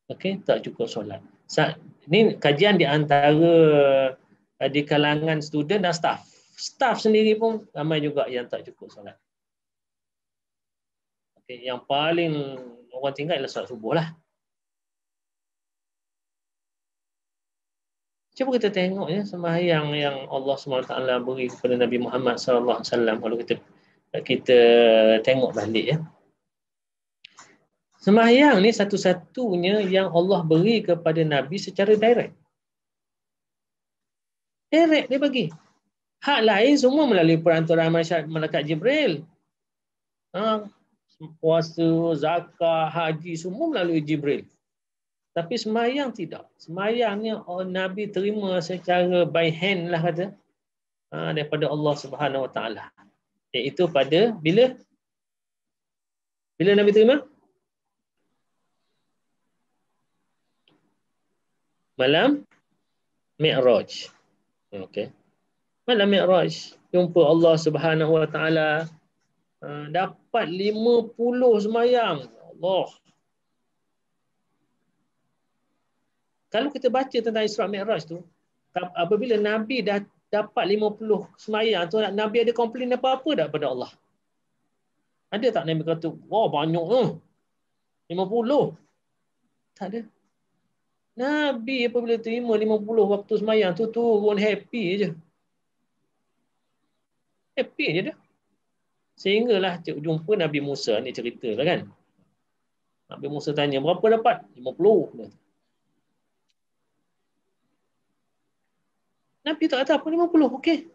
Okey, tak cukup solat. Ini kajian di antara di kalangan student dan staff. Staff sendiri pun ramai juga yang tak cukup solat. Okey, yang paling orang tinggal ialah solat subuh lah. Cuba kita tengok ya sembahyang yang Allah SWT beri kepada Nabi Muhammad SAW. Kalau kita tengok balik ya. Sembahyang ni satu-satunya yang Allah beri kepada Nabi secara direct. Direct dia bagi. Hak lain semua melalui perantaraan malaikat Jibril. Puasa, zakat, haji semua melalui Jibril. Tapi sembahyang tidak. Sembahyangnya Nabi terima secara by hand lah kata. Daripada Allah Subhanahu Wa Taala. Iaitu pada bila Nabi terima? Malam Mi'raj. Okey. Malam Mi'raj. Jumpa Allah Subhanahu Wa Taala. Dapat 50 sembahyang. Allah. Kalau kita baca tentang Isra Mi'raj tu, apabila Nabi dah dapat 50 sembahyang tu, Nabi ada komplain apa-apa tak pada Allah? Ada tak Nabi kata, wah banyak 50? Tak ada. Nabi apabila terima 50 waktu sembahyang tu, turun happy je. Happy je dah. Sehinggalah jumpa Nabi Musa ni cerita lah kan. Nabi Musa tanya, berapa dapat? 50. Nabi tak kata apa 50, okey.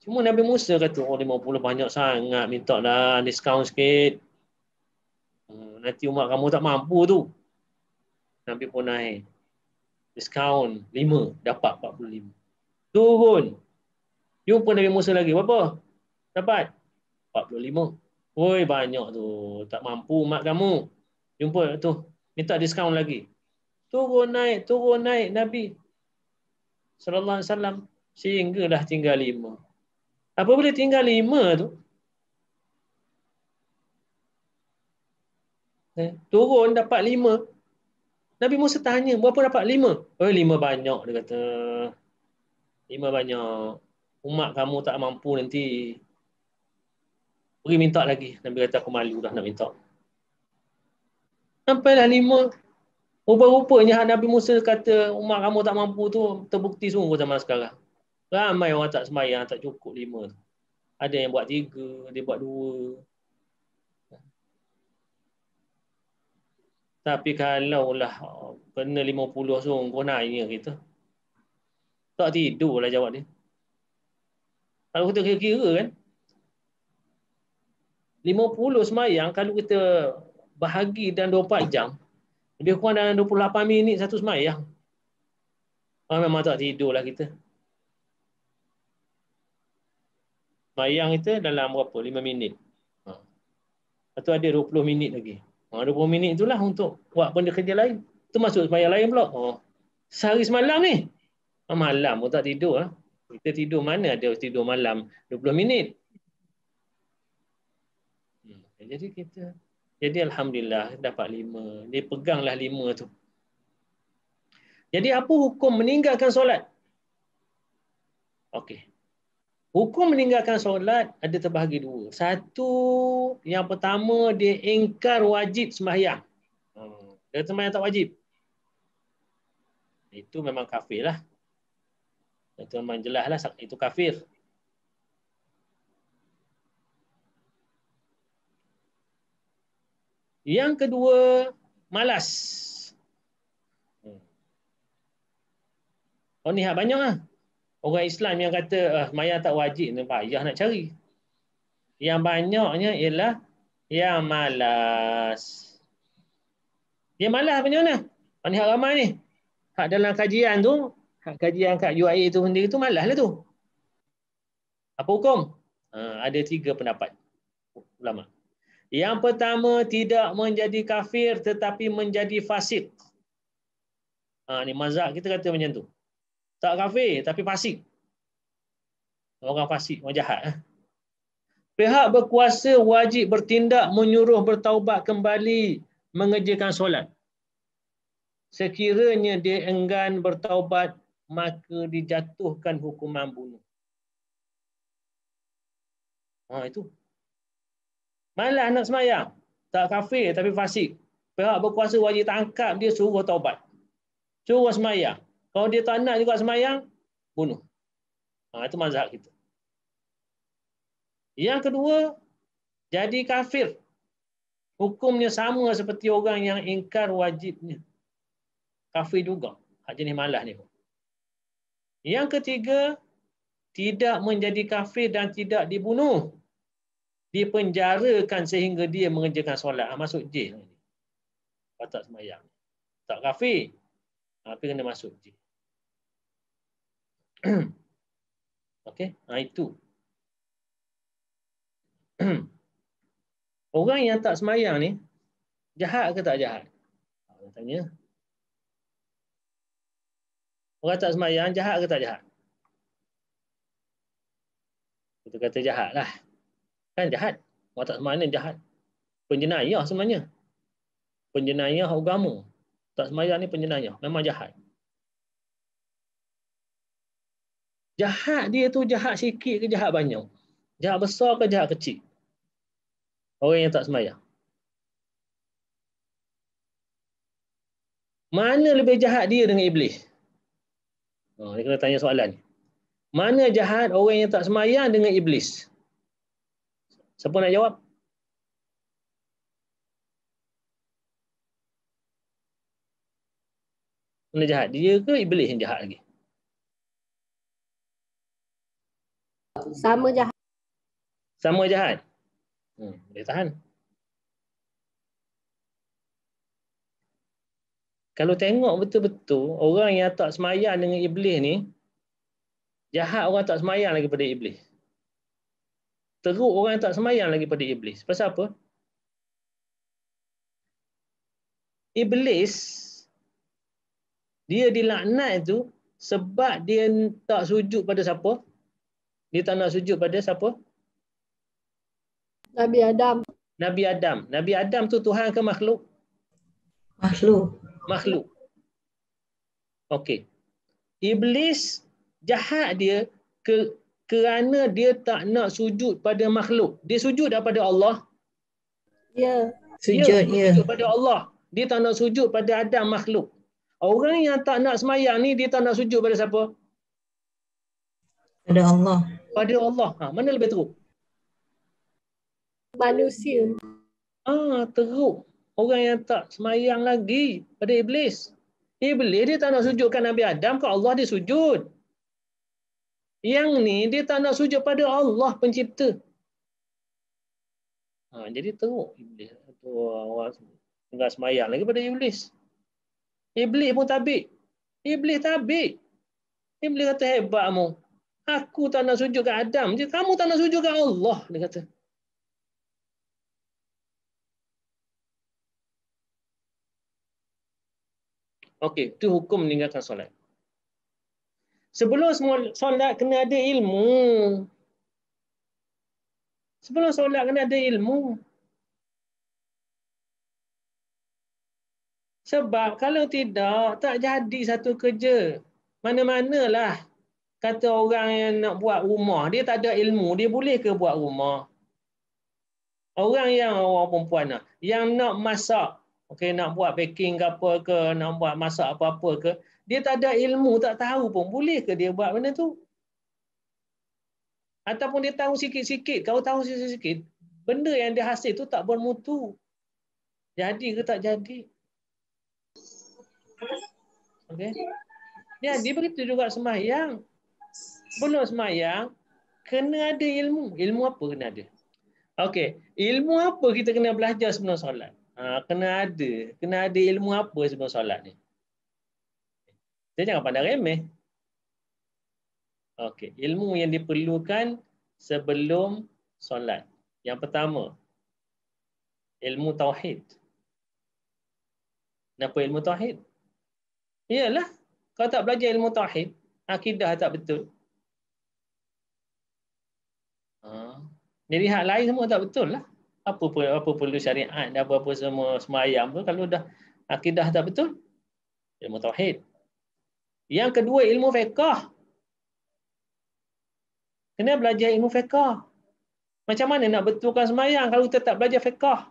Cuma Nabi Musa kata, 50 banyak sangat, minta dah diskaun sikit. Nanti umat kamu tak mampu tu. Nabi pun naik. Diskaun 5, dapat 45. Turun. Jumpa Nabi Musa lagi, berapa? Dapat 45. Woi, banyak tu. Tak mampu umat kamu. Jumpa tu, minta diskaun lagi. Turun naik Nabi Sallallahu Alaihi Wasallam sehinggalah tinggal 5. Apabila tinggal 5 tu, turun dapat 5. Nabi Musa tanya, berapa dapat 5? Oh, 5 banyak, dia kata. 5 banyak. Umat kamu tak mampu nanti. Pergi minta lagi. Nabi kata, aku malu dah nak minta. Sampailah 5. Rupa-rupanya Nabi Musa kata umat kamu tak mampu tu terbukti sungguh zaman sekarang. Ramai orang tak sembahyang, tak cukup 5 tu. Ada yang buat 3, dia buat 2. Tapi kalaulah kena 50 sungguh nanya kita. Tak tidur lah jawab dia. Kalau kita kira-kira kan, 50 sembahyang kalau kita bahagi dalam 24 jam, lebih kurang dalam 28 minit satu sembahyang. Memang tak tidur lah kita. Sembahyang kita dalam berapa? 5 minit. Lepas tu ada 20 minit lagi. 20 minit itulah untuk buat benda kerja lain. Itu masuk sembahyang lain pula. Sehari semalam ni. Malam pun tak tidur. Kita tidur mana ada tidur malam 20 minit. Jadi alhamdulillah dapat 5. Dia peganglah 5 tu. Jadi apa hukum meninggalkan solat? Okey. Hukum meninggalkan solat ada terbahagi 2. Satu, yang pertama dia ingkar wajib sembahyang. Dia sembahyang tak wajib. Itu memang kafir lah. Itu memang jelas lah, itu kafir. Yang kedua, malas. Oh ni hak banyak lah. Orang Islam yang kata sembahyang tak wajib ni payah nak cari. Yang banyaknya ialah yang malas. Dia malas macam mana? Ni hak ramai ni. Hak dalam kajian tu, hak kajian kat UIA tu sendiri tu malas lah tu. Apa hukum? Ada 3 pendapat ulama. Yang pertama, tidak menjadi kafir tetapi menjadi fasik. Ni mazhab kita kata macam tu. Tak kafir tapi fasik. Orang fasik, orang jahat. Pihak berkuasa wajib bertindak menyuruh bertaubat kembali mengerjakan solat. Sekiranya dia enggan bertaubat, maka dijatuhkan hukuman bunuh. Itu. Malah nak sembahyang. Tak kafir tapi fasik. Pihak berkuasa wajib tangkap dia, suruh taubat. Suruh sembahyang. Kalau dia tak nak juga sembahyang, bunuh. Itu mazhab kita. Yang kedua, jadi kafir. Hukumnya sama seperti orang yang ingkar wajibnya. Kafir juga. Hak jenis malas ni. Yang ketiga, tidak menjadi kafir dan tidak dibunuh. Dipenjarakan sehingga dia mengerjakan solat. Masuk jail. Tak sembahyang. Tak kafir. Tapi kena masuk jail. Okey, itu. Orang yang tak sembahyang ni jahat ke tak jahat? Tanya. Orang tak sembahyang jahat ke tak jahat? Kita kata jahat lah. Kan jahat. Orang tak sembahyang jahat. Penjenayah sebenarnya. Penjenayah agama. Tak sembahyang ni penjenayah. Memang jahat. Jahat dia tu jahat sikit ke jahat banyak? Jahat besar ke jahat kecil? Orang yang tak sembahyang. Mana lebih jahat dia dengan iblis? Dia kena tanya soalan ni. Mana jahat orang yang tak sembahyang dengan iblis? Siapa nak jawab? Mana jahat? Dia ke iblis yang jahat lagi? Sama jahat. Sama jahat? Boleh tahan. Kalau tengok betul-betul, orang yang tak sembahyang dengan iblis ni, jahat orang tak sembahyang lagi pada iblis. Teruk orang yang tak sembahyang lagi pada iblis. Pasal apa? Iblis, dia dilaknat itu sebab dia tak sujud pada siapa? Dia tak nak sujud pada siapa? Nabi Adam. Nabi Adam. Nabi Adam tu Tuhan ke makhluk? Makhluk. Makhluk. Okey. Iblis jahat dia kerana dia tak nak sujud pada makhluk. Dia sujud pada Allah. Ya. Sujud, ya. Sujud pada Allah. Dia tak nak sujud pada Adam makhluk. Orang yang tak nak semayang ni, dia tak nak sujud pada siapa? Pada Allah. Pada Allah. Mana lebih teruk? Manusia. Teruk. Orang yang tak semayang lagi pada Iblis. Iblis dia tak nak sujudkan Nabi Adam, ke Allah dia sujud. Yang ni dia tak nak sujud pada Allah pencipta. Jadi teruk Iblis. Tu orang tengah semayang lagi pada Iblis. Iblis pun tabik. Iblis tabik. Iblis kata, hebat kamu. Aku tak nak sujud kat Adam je. Kamu tak nak sujud kat Allah. Dia kata. Okey, itu hukum meninggalkan solat. Sebelum semua solat kena ada ilmu. Sebelum solat kena ada ilmu. Sebab kalau tidak, tak jadi satu kerja. Mana-manalah kata orang yang nak buat rumah, dia tak ada ilmu, dia boleh ke buat rumah? Orang perempuan yang nak masak, okey, nak buat baking ke apa ke, nak buat masak apa-apa ke, dia tak ada ilmu, tak tahu pun, boleh ke dia buat benda tu? Ataupun dia tahu sikit-sikit, kalau tahu sikit-sikit, benda yang dia hasil tu tak bermutu. Jadi ke tak jadi? Okey. Jadi begitu juga sembahyang. Sebelum sembahyang, kena ada ilmu. Ilmu apa kena ada? Okey, ilmu apa kita kena belajar sebelum solat? Kena ada ilmu apa sebelum solat ni? Kita jangan pandang remeh. Okey, ilmu yang diperlukan sebelum solat. Yang pertama, ilmu tauhid. Kenapa ilmu tauhid? Iyalah, kalau tak belajar ilmu tauhid, akidah tak betul. Jadi hak lain semua tak betul lah. Apa perlu syariat dan apa semua semayang tu kalau dah akidah tak betul. Ilmu tauhid. Yang kedua, ilmu fiqh. Kena belajar ilmu fiqh. Macam mana nak betulkan semayang kalau kita tak belajar fiqh?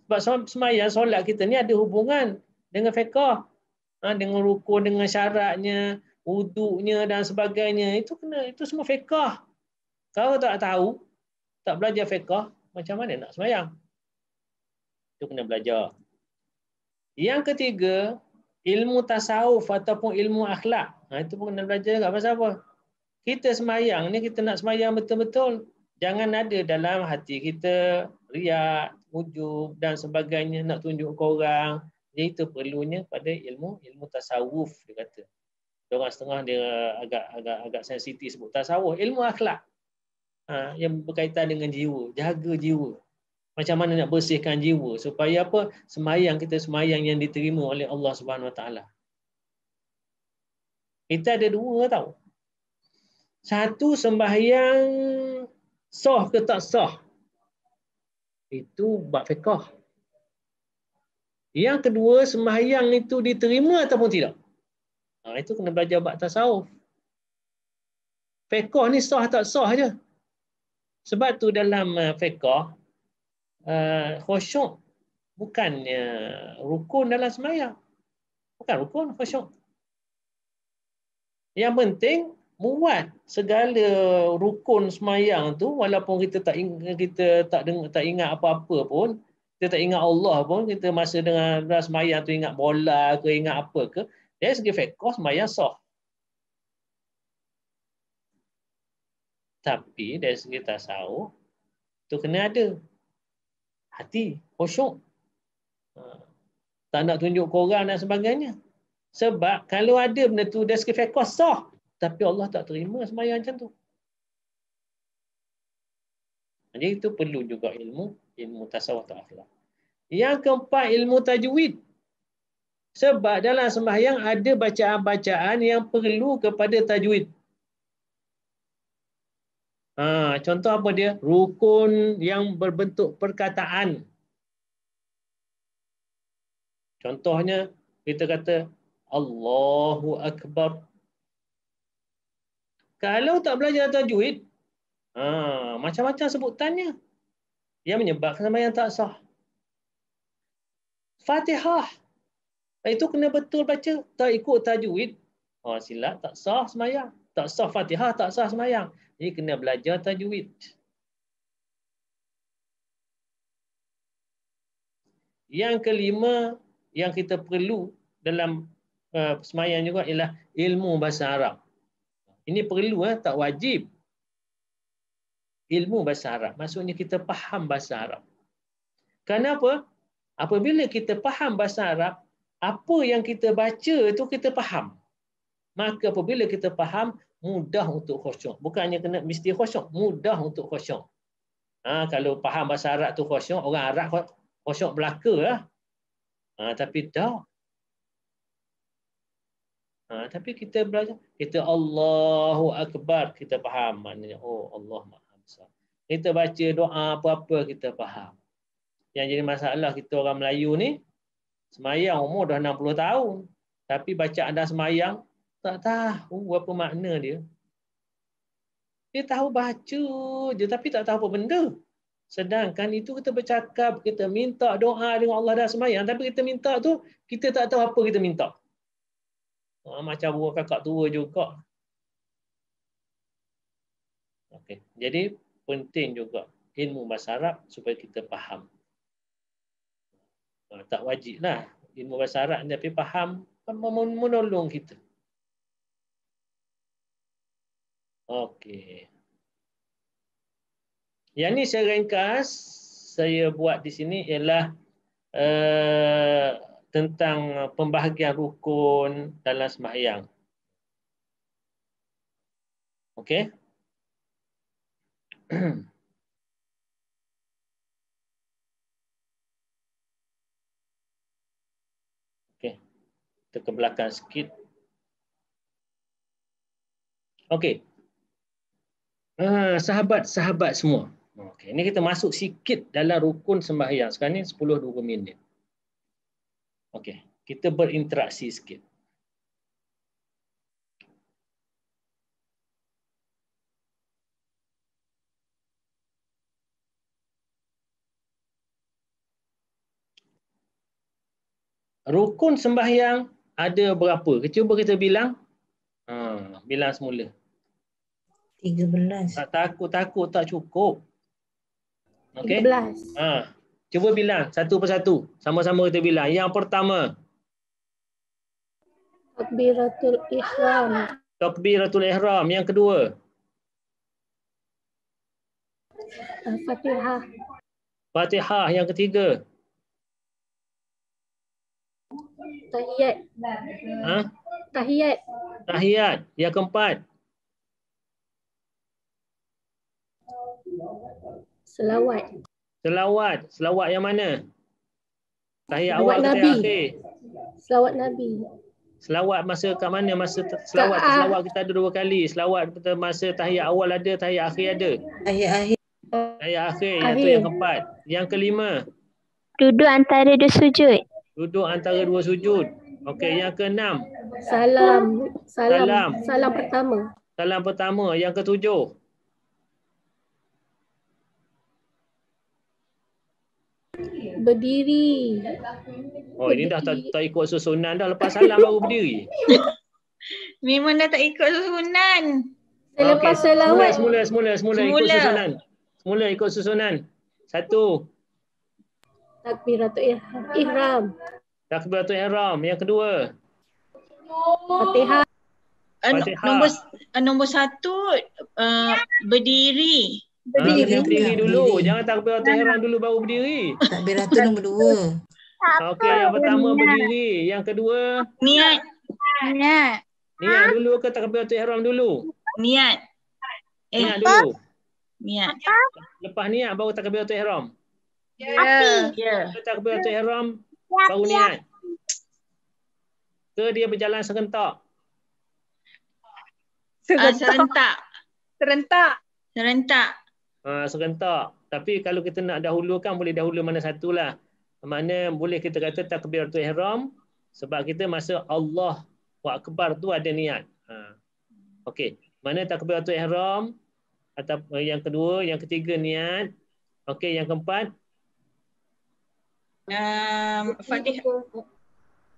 Sebab semayang, solat kita ni ada hubungan dengan fiqh. Dengan rukun, dengan syaratnya, wuduknya dan sebagainya. Itu semua fiqh. Kalau tak tahu, tak belajar fiqh, macam mana nak semayang? Itu kena belajar. Yang ketiga, ilmu tasawuf ataupun ilmu akhlak. Itu pun kena belajar juga. Pasal apa? Kita semayang ni, kita nak semayang betul-betul. Jangan ada dalam hati kita riak, ujub dan sebagainya, nak tunjuk ke orang. Jadi itu perlunya pada ilmu tasawuf, dia kata. Orang setengah dia agak sensitif sebut tasawuf. Ilmu akhlak. Yang berkaitan dengan jiwa, jaga jiwa. Macam mana nak bersihkan jiwa supaya apa? Semayang kita semayang yang diterima oleh Allah Subhanahu Wa Taala. Kita ada dua tau. Satu, sembahyang sah ke tak sah. Itu bab fiqh. Yang kedua, sembahyang itu diterima ataupun tidak. Itu kena belajar bab tasawuf. Fiqh ni sah tak sah je. Sebab tu dalam fiqh, khusyuk bukannya rukun dalam sembahyang. Bukan rukun, khusyuk. Yang penting buat segala rukun sembahyang tu, walaupun kita tak ingat apa-apa pun, kita tak ingat Allah pun, kita masa dengan sembahyang tu ingat bola ke, ingat apa ke, dari segi fiqh sembahyang sah. Tapi dari segi tasawuf tu kena ada hati, khusyuk. Tak nak tunjuk korang dan sebagainya. Sebab kalau ada benda tu dari segi fiqh sah, tapi Allah tak terima sembahyang macam tu. Jadi itu perlu juga ilmu tasawuf atau akhlak. Yang keempat, ilmu tajwid. Sebab dalam sembahyang ada bacaan-bacaan yang perlu kepada tajwid. Contoh apa dia? Rukun yang berbentuk perkataan. Contohnya kita kata Allahu Akbar. Kalau tak belajar tajwid, macam-macam sebutannya yang menyebabkan sembahyang tak sah. Fatihah, itu kena betul baca, tak ikut tajwid, silap, tak sah sembahyang. Tak sah Fatihah, tak sah sembahyang. Jadi kena belajar tajwid. Yang kelima yang kita perlu dalam sembahyang juga ialah ilmu bahasa Arab. Ini perlu, tak wajib. Ilmu bahasa Arab. Maksudnya kita faham bahasa Arab. Kenapa? Apabila kita faham bahasa Arab, apa yang kita baca itu kita faham. Maka apabila kita faham, mudah untuk khusyuk. Bukannya kena mesti khusyuk, mudah untuk khusyuk. Kalau faham bahasa Arab tu khusyuk, orang Arab khusyuk belaka lah. Tapi tak. Tapi kita belajar, kita Allahu Akbar, kita faham maknanya. Oh, Allah Maha Besar. Kita baca doa apa-apa kita faham. Yang jadi masalah kita orang Melayu ni, semayang umur dah 60 tahun. Tapi bacaan dah semayang, tak tahu apa makna dia. Dia tahu baca je, tapi tak tahu apa benda. Sedangkan itu kita bercakap, kita minta doa dengan Allah dah semayang, tapi kita minta tu, kita tak tahu apa kita minta. Macam buat kakak tua juga. Okey, jadi penting juga ilmu bahasa Arab supaya kita faham. Tak wajib lah ilmu bahasa Arab, tapi faham menolong kita. Okey. Yang ni saya ringkas, saya buat di sini ialah tentang pembahagian rukun dalam sembahyang. Okey. Okey. Kita ke belakang sikit. Okey. Sahabat-sahabat semua. Okey, ini kita masuk sikit dalam rukun sembahyang. Sekarang ni 10-20 minit. Okey, kita berinteraksi sikit. Rukun sembahyang ada berapa? Cuba kita bilang. Bilang semula. 13. Tak takut tak cukup. Okey. 13. Cuba bilang satu persatu. Sama-sama kita bilang. Yang pertama. Takbiratul ihram. Takbiratul ihram. Yang kedua. Fatihah. Fatihah. Yang ketiga. Tahiyat. Tahiyat. Tahiyat. Yang keempat. Selawat. Selawat. Selawat yang mana? Tahiyat Selawat awal ke tahiyat Nabi. akhir? Selawat Nabi. Selawat masa kat mana? Masa selawat kita ada 2 kali. Selawat masa tahiyat awal ada, tahiyat akhir ada. Akhir-akhir. Tahiyat akhir. Yang tu yang keempat. Yang kelima. Duduk antara 2 sujud. Duduk antara 2 sujud. Okey, yang keenam. Salam. Salam. Salam pertama. Salam pertama. Yang ketujuh. Berdiri. Oh, ini dah tak ikut susunan dah. Lepas salam baru berdiri. Memang dah tak ikut susunan. Selepas selawat. Semula ikut susunan. Semula ikut susunan. 1. Takbiratul ihram. Takbiratul ihram. Yang kedua. Fatihah. Fatihah. Nombor 1 berdiri. Berdiri dulu. Jangan takbiratul ihram dulu baru berdiri. Takbiratul nombor 2. Okey, yang pertama berdiri. Yang kedua. Niat. Niat dulu ke takbiratul ihram dulu? Niat. Niat dulu. Niat. Lepas niat baru takbiratul ihram. Ya. Takbiratul ihram baru niat. Ke dia berjalan serentak? Serentak. Serentak. Serentak. Tapi kalau kita nak dahulukan, boleh dahulu mana satu lah. Makna boleh kita kata takbiratul ihram sebab kita masa Allahu Akbar tu ada niat. Okey. Mana takbiratul ihram atau yang kedua, yang ketiga niat. Okey, yang keempat. Fatihah.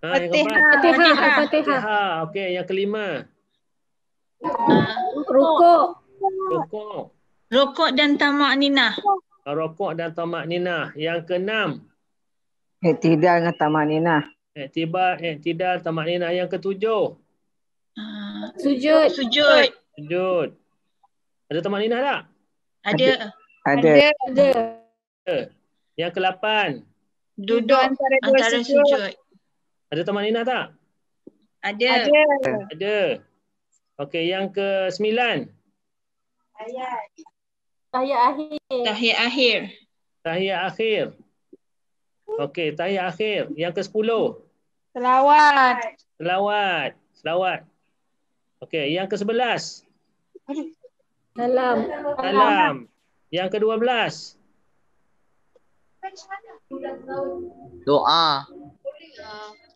Yang keempat. Fatihah. Okey, yang kelima. Rukuk. Rokok dan tamak ninah. Rokok dan tamak ninah. Yang keenam. Iktidal dengan tamak ninah. Iktidal, tamak ninah. Yang ketujuh. Sujud. Sujud. Ada tamak ninah tak? Ada. Yang ke-8. Duduk antara sujud. Ada tamak ninah tak? Ada. Okey, yang ke-9. Tahiyat akhir. Tahiyat akhir. Okey, tahiyat akhir. Yang ke-10. Selawat. Okey, yang ke-11. Salam. Yang ke-12. Doa.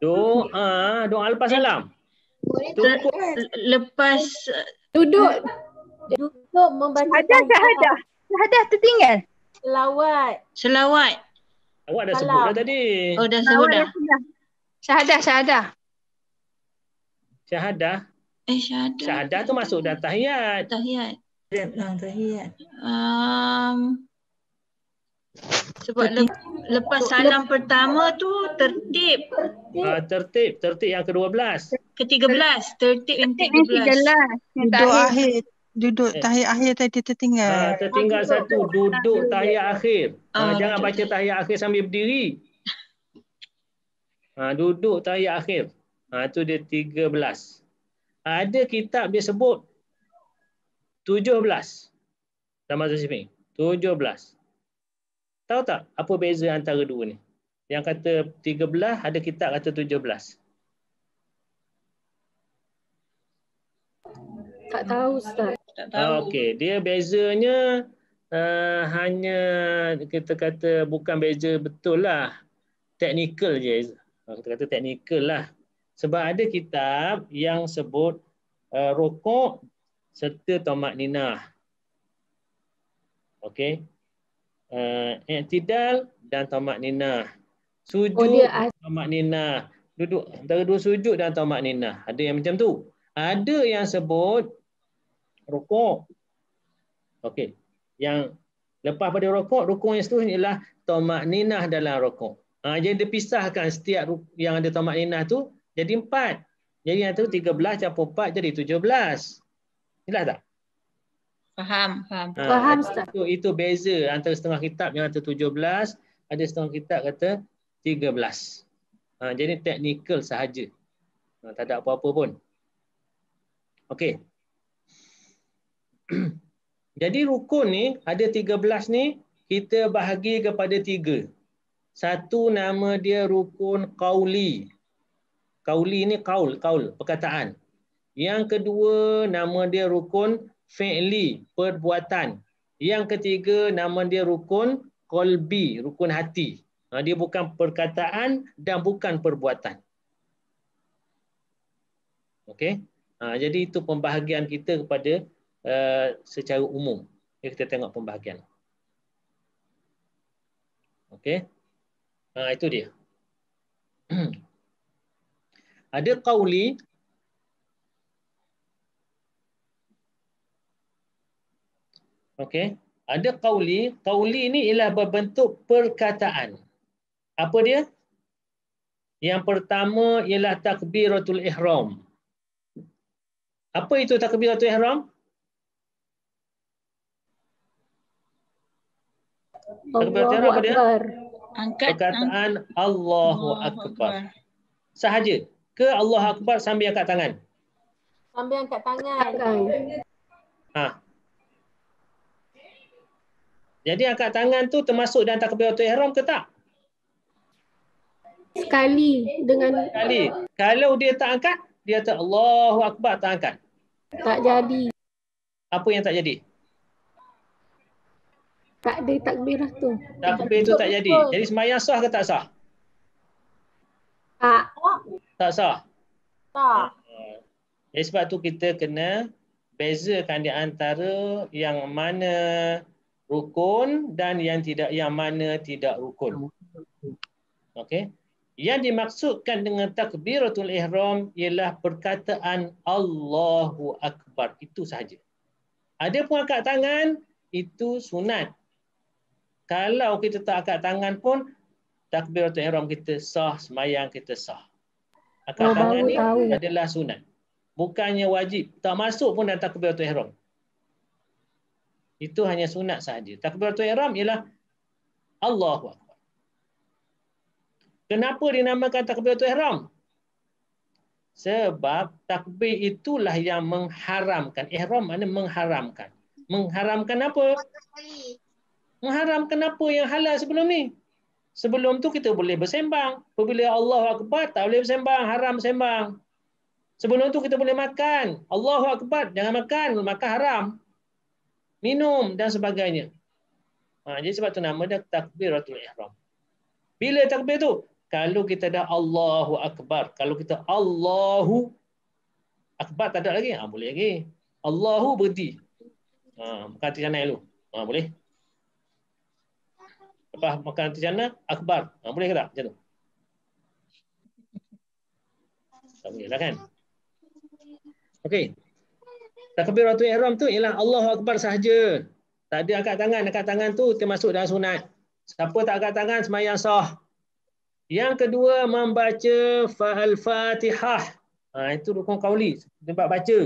Doa lepas salam. Lepas Duduk membaca Syahadah. Syahadah tertinggal. selawat. Awak dah sebut dah tadi. Oh, dah sebut dah. Syahadah. Syahadah. Syahadah. Syahadah tu masuk dah tahiyat. Tahiyat. Tahiyat. Sebab lepas salam pertama tu tertib. Tertib yang ke-12. Ke-13. Tertib yang ke-13. Duduk tahiyat akhir tadi tertinggal. Tertinggal satu. Duduk tahiyat akhir. Jangan baca tahiyat akhir sambil berdiri. Duduk tahiyat akhir. Itu dia 13. Ada kitab dia sebut 17. Dalam mazhab Syafi'i. 17. Tahu tak apa beza antara dua ni? Yang kata 13, ada kitab kata 17. Tak tahu, Ustaz. Tak tahu. Okey, dia bezanya hanya kita kata bukan beza betul lah. Teknikal je. Kita kata teknikal lah. Sebab ada kitab yang sebut rukuk serta tamak ninah. Okey. Iktidal dan tamak ninah. Sujud, tamak ninah. Duduk antara dua sujud dan tamak ninah. Ada yang macam tu. Ada yang sebut rukuk. Okey. Yang lepas pada rukuk yang seterusnya ialah tamak ninah dalam rukuk. Jadi dipisahkan setiap yang ada tamak ninah tu jadi 4. Jadi yang tu 13 campur 4 jadi 17. Jelas tak? Faham. Faham, Ustaz. Itu beza antara setengah kitab yang kata 17, ada setengah kitab kata 13. Jadi teknikal sahaja. Tak ada apa-apa pun. Okey. Jadi rukun ni ada 13 ni kita bahagi kepada 3. Satu nama dia rukun qauli. Qauli ni qaul, perkataan. Yang kedua nama dia rukun fi'li, perbuatan. Yang ketiga nama dia rukun qalbi, rukun hati. Dia bukan perkataan dan bukan perbuatan. Okey. Jadi itu pembahagian kita kepada secara umum. Kita tengok pembahagian. Okey. Itu dia. Ada qauli. Okey. Ada qauli. Qauli ni ialah berbentuk perkataan. Apa dia? Yang pertama ialah takbiratul ihram. Apa itu takbiratul ihram? Takbiratul ihram apa dia? Perkataan Allahu Akbar. Sahaja. Ke Allahu Akbar sambil angkat tangan? Sambil angkat tangan. Jadi angkat tangan tu termasuk dalam takbiratul ihram ke tak? Sekali. Kalau dia tak angkat, dia kata Allahu Akbar tak angkat. Tak jadi. Apa yang tak jadi? Tak ada takbirah tu. Takbir tu tak jadi. Jadi sembahyang sah ke tak sah? Tak. Tak sah. Tak. Jadi sebab tu kita kena bezakan di antara yang mana rukun dan yang mana tidak rukun. Okey. Yang dimaksudkan dengan takbiratul ihram ialah perkataan Allahu Akbar. Itu sahaja. Ada pun angkat tangan, itu sunat. Kalau kita tak angkat tangan pun, takbiratul ihram kita sah, sembahyang kita sah. Angkat tangan ni adalah sunat. Bukannya wajib. Tak masuk pun dalam takbiratul ihram. Itu hanya sunat sahaja. Takbiratul ihram ialah Allahu Akbar. Kenapa dinamakan takbiratul ihram? Sebab takbir itulah yang mengharamkan. Ihram maknanya mengharamkan. Mengharamkan apa? Mengharamkan apa yang halal sebelum ni. Sebelum tu kita boleh bersembang. Apabila Allahu Akbar, tak boleh bersembang. Haram bersembang. Sebelum tu kita boleh makan. Allahu Akbar, jangan makan. Makan haram. Minum dan sebagainya. Jadi sebab tu nama dia takbiratul ihram. Bila takbir tu? Kalau kita dah Allahu Akbar. Kalau kita Allahu Akbar tak ada lagi. Boleh lagi. Allahu berhenti. Makan hati sana dulu. Boleh. Lepas makan hati sana, Akbar. Boleh ke tak? Macam tu. Tak boleh lah kan? Okey. Takbiratul ihram tu ialah Allahu Akbar sahaja. Tak ada angkat tangan. Angkat tangan tu termasuk dalam sunat. Siapa tak angkat tangan, sembahyang sah. Yang kedua, membaca Al-Fatihah. Itu rukun qauli, tempat baca.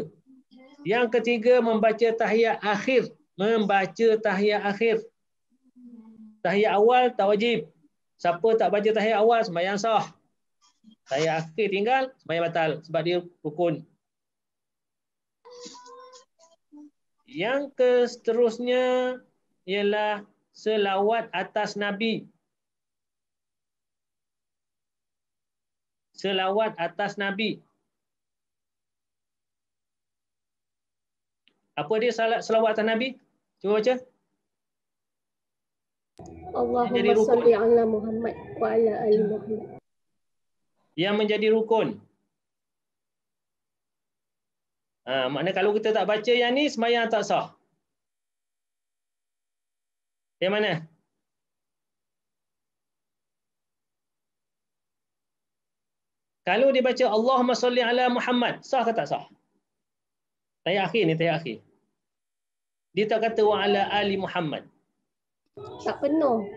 Yang ketiga, membaca tahiyat akhir. Membaca tahiyat akhir. Tahiyat awal tak wajib. Siapa tak baca tahiyat awal, sembahyang sah. Tahiyat akhir tinggal, sembahyang batal. Sebab dia rukun. Yang seterusnya ialah selawat atas Nabi. Selawat atas Nabi. Apa dia selawat atas Nabi? Cuba baca. Allahumma salli ala Muhammad wa ala ali Muhammad. Yang menjadi rukun. Maknanya kalau kita tak baca yang ni, sembahyang tak sah. Yang mana? Kalau dia baca Allahumma salli ala Muhammad, sah ke tak sah? Tahiyat akhir ni, tahiyat akhir. Dia tak kata wa ala ali Muhammad. Tak penuh.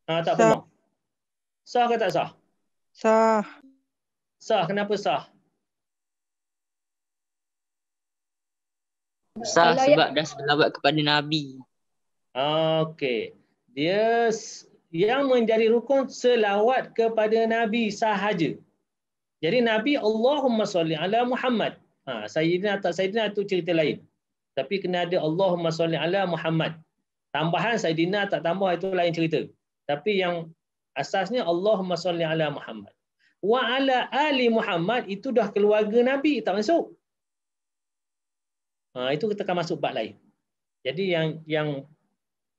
Tak penuh. Sah ke tak sah? Sah. Sah, kenapa sah? Sah sebab dah selawat kepada Nabi. Okey. Dia yang menjadi rukun selawat kepada Nabi sahaja. Jadi Nabi Allahumma salli ala Muhammad. Sayyidina tak Sayyidina itu cerita lain. Tapi kena ada Allahumma salli ala Muhammad. Tambahan Sayyidina tak tambah itu lain cerita. Tapi yang asasnya Allahumma salli ala Muhammad. Wa ala ali Muhammad itu dah keluarga Nabi, tak masuk. Itu kita akan masuk bab lain. Jadi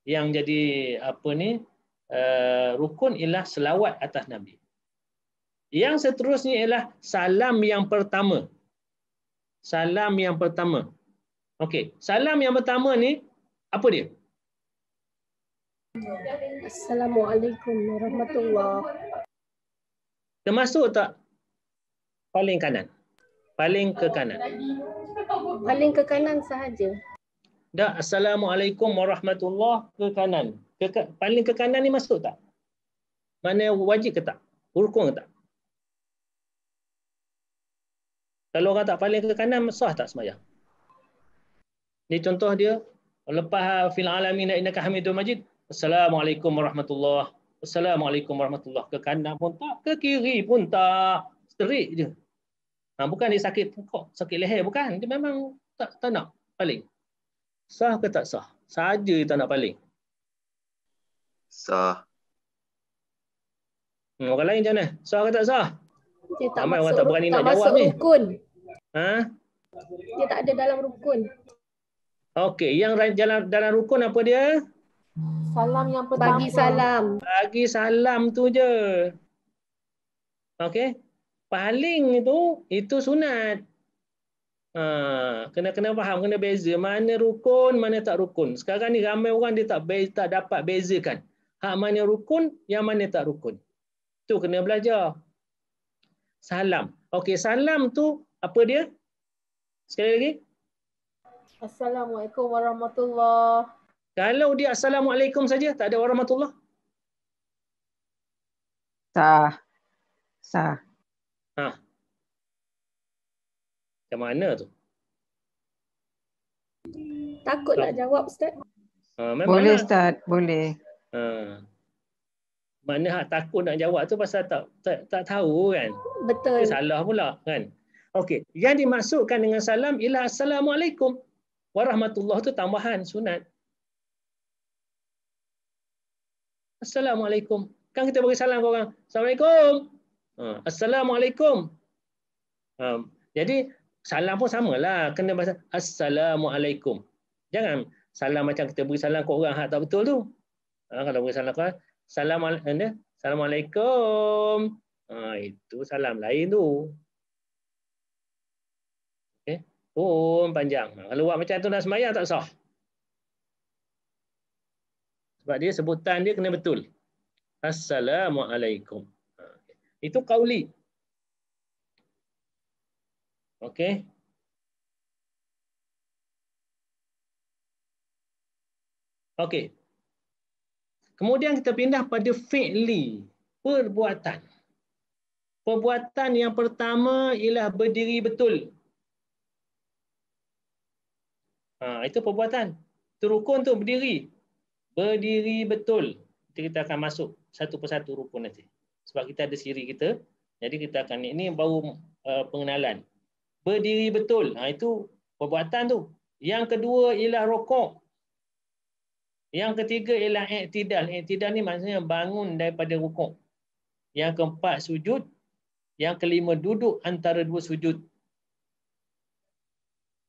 yang jadi apa ni rukun ialah selawat atas Nabi. Yang seterusnya ialah salam yang pertama. Salam yang pertama. Okey, salam yang pertama ni apa dia? Assalamualaikum warahmatullahi. Termasuk tak paling kanan? Paling ke kanan. Paling ke kanan sahaja. Dah, Assalamualaikum warahmatullahi ke kanan. Paling ke kanan ni masuk tak? Mana wajib ke tak? Rukun ke tak? Kalau orang tak paling ke kanan, sah tak sembahyang? Ni contoh dia. Lepas fil alamin innaka hamidum majid. Assalamualaikum warahmatullahi. Assalamualaikum warahmatullahi. Ke kanan pun tak, ke kiri pun tak. Straight je. Bukan dia sakit pokok, sakit leher. Bukan. Dia memang tak nak paling. Sah ke tak sah? Sahaja dia tak nak paling. Sah. Orang lain macam mana? Sah ke tak sah? Dia tak ramai masuk, orang tak berani nak masuk jawab ni. Rukun. Dia tak ada dalam rukun. Okey, yang dalam rukun apa dia? Salam yang pertama. Bagi salam. Bagi salam tu je. Okey. Paling itu sunat. Kena faham, kena beza mana rukun, mana tak rukun. Sekarang ni ramai orang dia tak dapat bezakan. Hak mana rukun, yang mana tak rukun. Tu kena belajar. Salam. Okey, salam tu apa dia? Sekali lagi. Assalamualaikum warahmatullahi. Kalau dia assalamualaikum saja, tak ada warahmatullah. Sah. Macam mana tu? Takut nak jawab, Ustaz. Boleh, Ustaz. Boleh. Mana hak takut nak jawab tu pasal tak tahu kan? Betul. Dia salah pula kan? Okey, yang dimaksudkan dengan salam ialah assalamualaikum warahmatullah tu tambahan sunat. Assalamualaikum. Kan kita bagi salam ke orang. Assalamualaikum. Assalamualaikum. Jadi salam pun samalah. Kena bahasa assalamualaikum. Jangan salam macam kita beri salam ke orang hak tak betul tu. Kalau beri salam ke orang, assalamualaikum. Itu salam lain tu. Okey. Pun panjang. Kalau buat macam tu nak sembahyang tak sah. Sebab dia sebutan dia kena betul. Assalamualaikum. Itu qauli. Okey. Okey. Kemudian kita pindah pada fi'li, perbuatan. Perbuatan yang pertama ialah berdiri betul. Itu perbuatan. Itu rukun tu berdiri. Berdiri betul. Nanti kita akan masuk satu persatu rukun nanti. Sebab kita ada siri kita. Jadi kita akan, ini baru pengenalan. Berdiri betul. Itu perbuatan tu. Yang kedua ialah rokok. Yang ketiga ialah i'tidal. I'tidal ni maksudnya bangun daripada rukuk. Yang keempat sujud. Yang kelima duduk antara dua sujud.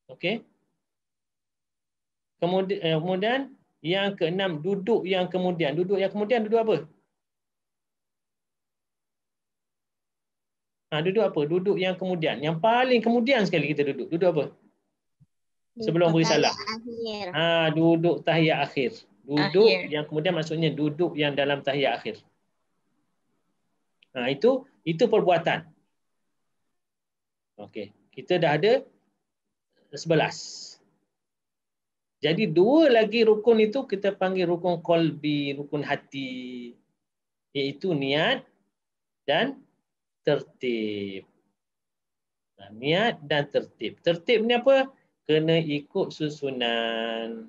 Okey. Kemudian yang keenam duduk yang kemudian. Duduk yang kemudian duduk apa? Duduk apa? Duduk yang kemudian. Yang paling kemudian sekali kita duduk. Duduk apa? Sebelum beri salam. Duduk tahiyat akhir. Duduk yang kemudian maksudnya duduk yang dalam tahiyat akhir. Itu perbuatan. Okey, kita dah ada 11. Jadi dua lagi rukun itu kita panggil rukun qalbi, rukun hati, iaitu niat dan tertib. Niat dan tertib. Tertib ni apa? Kena ikut susunan.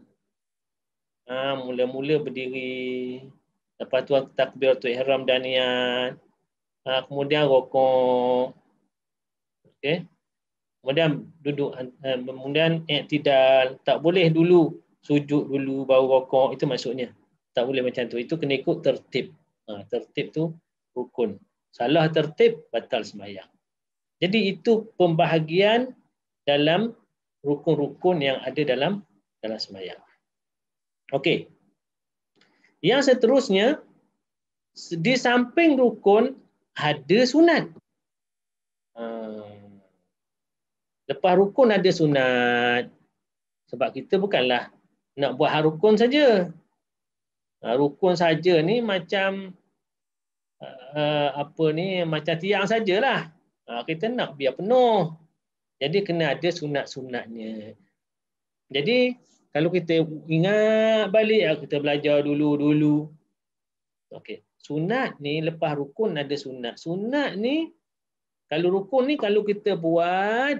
Mula-mula berdiri, lepas tu takbiratul ihram dan niat, kemudian rukuk, okey, kemudian duduk, kemudian i'tidal. Tak boleh dulu sujud dulu baru rukuk, itu maksudnya. Tak boleh macam tu. Itu kena ikut tertib. Tertib tu rukun. Salah tertib batal sembahyang. Jadi itu pembahagian dalam rukun-rukun yang ada dalam sembahyang. Okey. Yang seterusnya, di samping rukun ada sunat. Lepas rukun ada sunat. Sebab kita bukanlah nak buat hal rukun saja. Rukun saja ni macam macam tiang sajalah. Kita nak biar penuh. Jadi kena ada sunat-sunatnya. Jadi kalau kita ingat balik, kita belajar dulu. Okey. Sunat ni lepas rukun ada sunat. Sunat ni, kalau rukun ni kalau kita buat,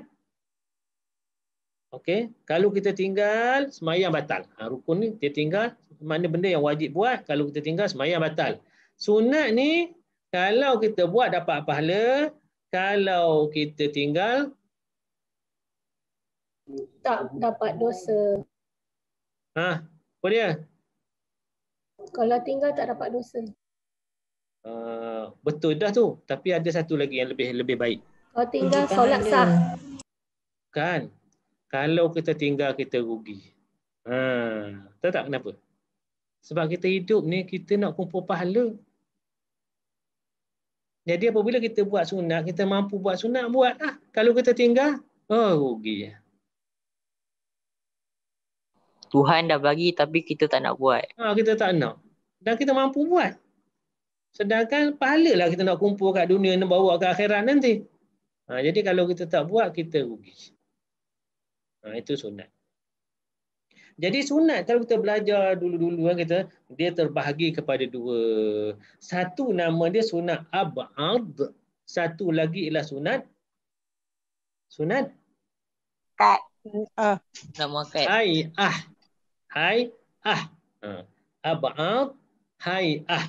okey, kalau kita tinggal, sembahyang batal. Rukun ni dia tinggal, mana benda yang wajib buat, kalau kita tinggal sembahyang batal. Sunat ni kalau kita buat dapat pahala, kalau kita tinggal tak dapat dosa. Apa dia? Kalau tinggal tak dapat dosa. Betul dah tu. Tapi ada satu lagi yang lebih baik. Kalau tinggal solat sah. Kan? Kalau kita tinggal kita rugi. Tahu tak kenapa? Sebab kita hidup ni, kita nak kumpul pahala. Jadi apabila kita buat sunat, kita mampu buat sunat, buat lah. Kalau kita tinggal, rugi. Tuhan dah bagi tapi kita tak nak buat. Kita tak nak. Dan kita mampu buat. Sedangkan pahala lah kita nak kumpul kat dunia dan bawa ke akhirat nanti. Jadi kalau kita tak buat, kita rugi. Itu sunat. Jadi sunat kalau kita belajar dulu-dulu kan dia terbahagi kepada dua. Satu nama dia sunat ab'ad. Satu lagi ialah sunat Nama kat. Hay'ah. Ab'ad, hay'ah.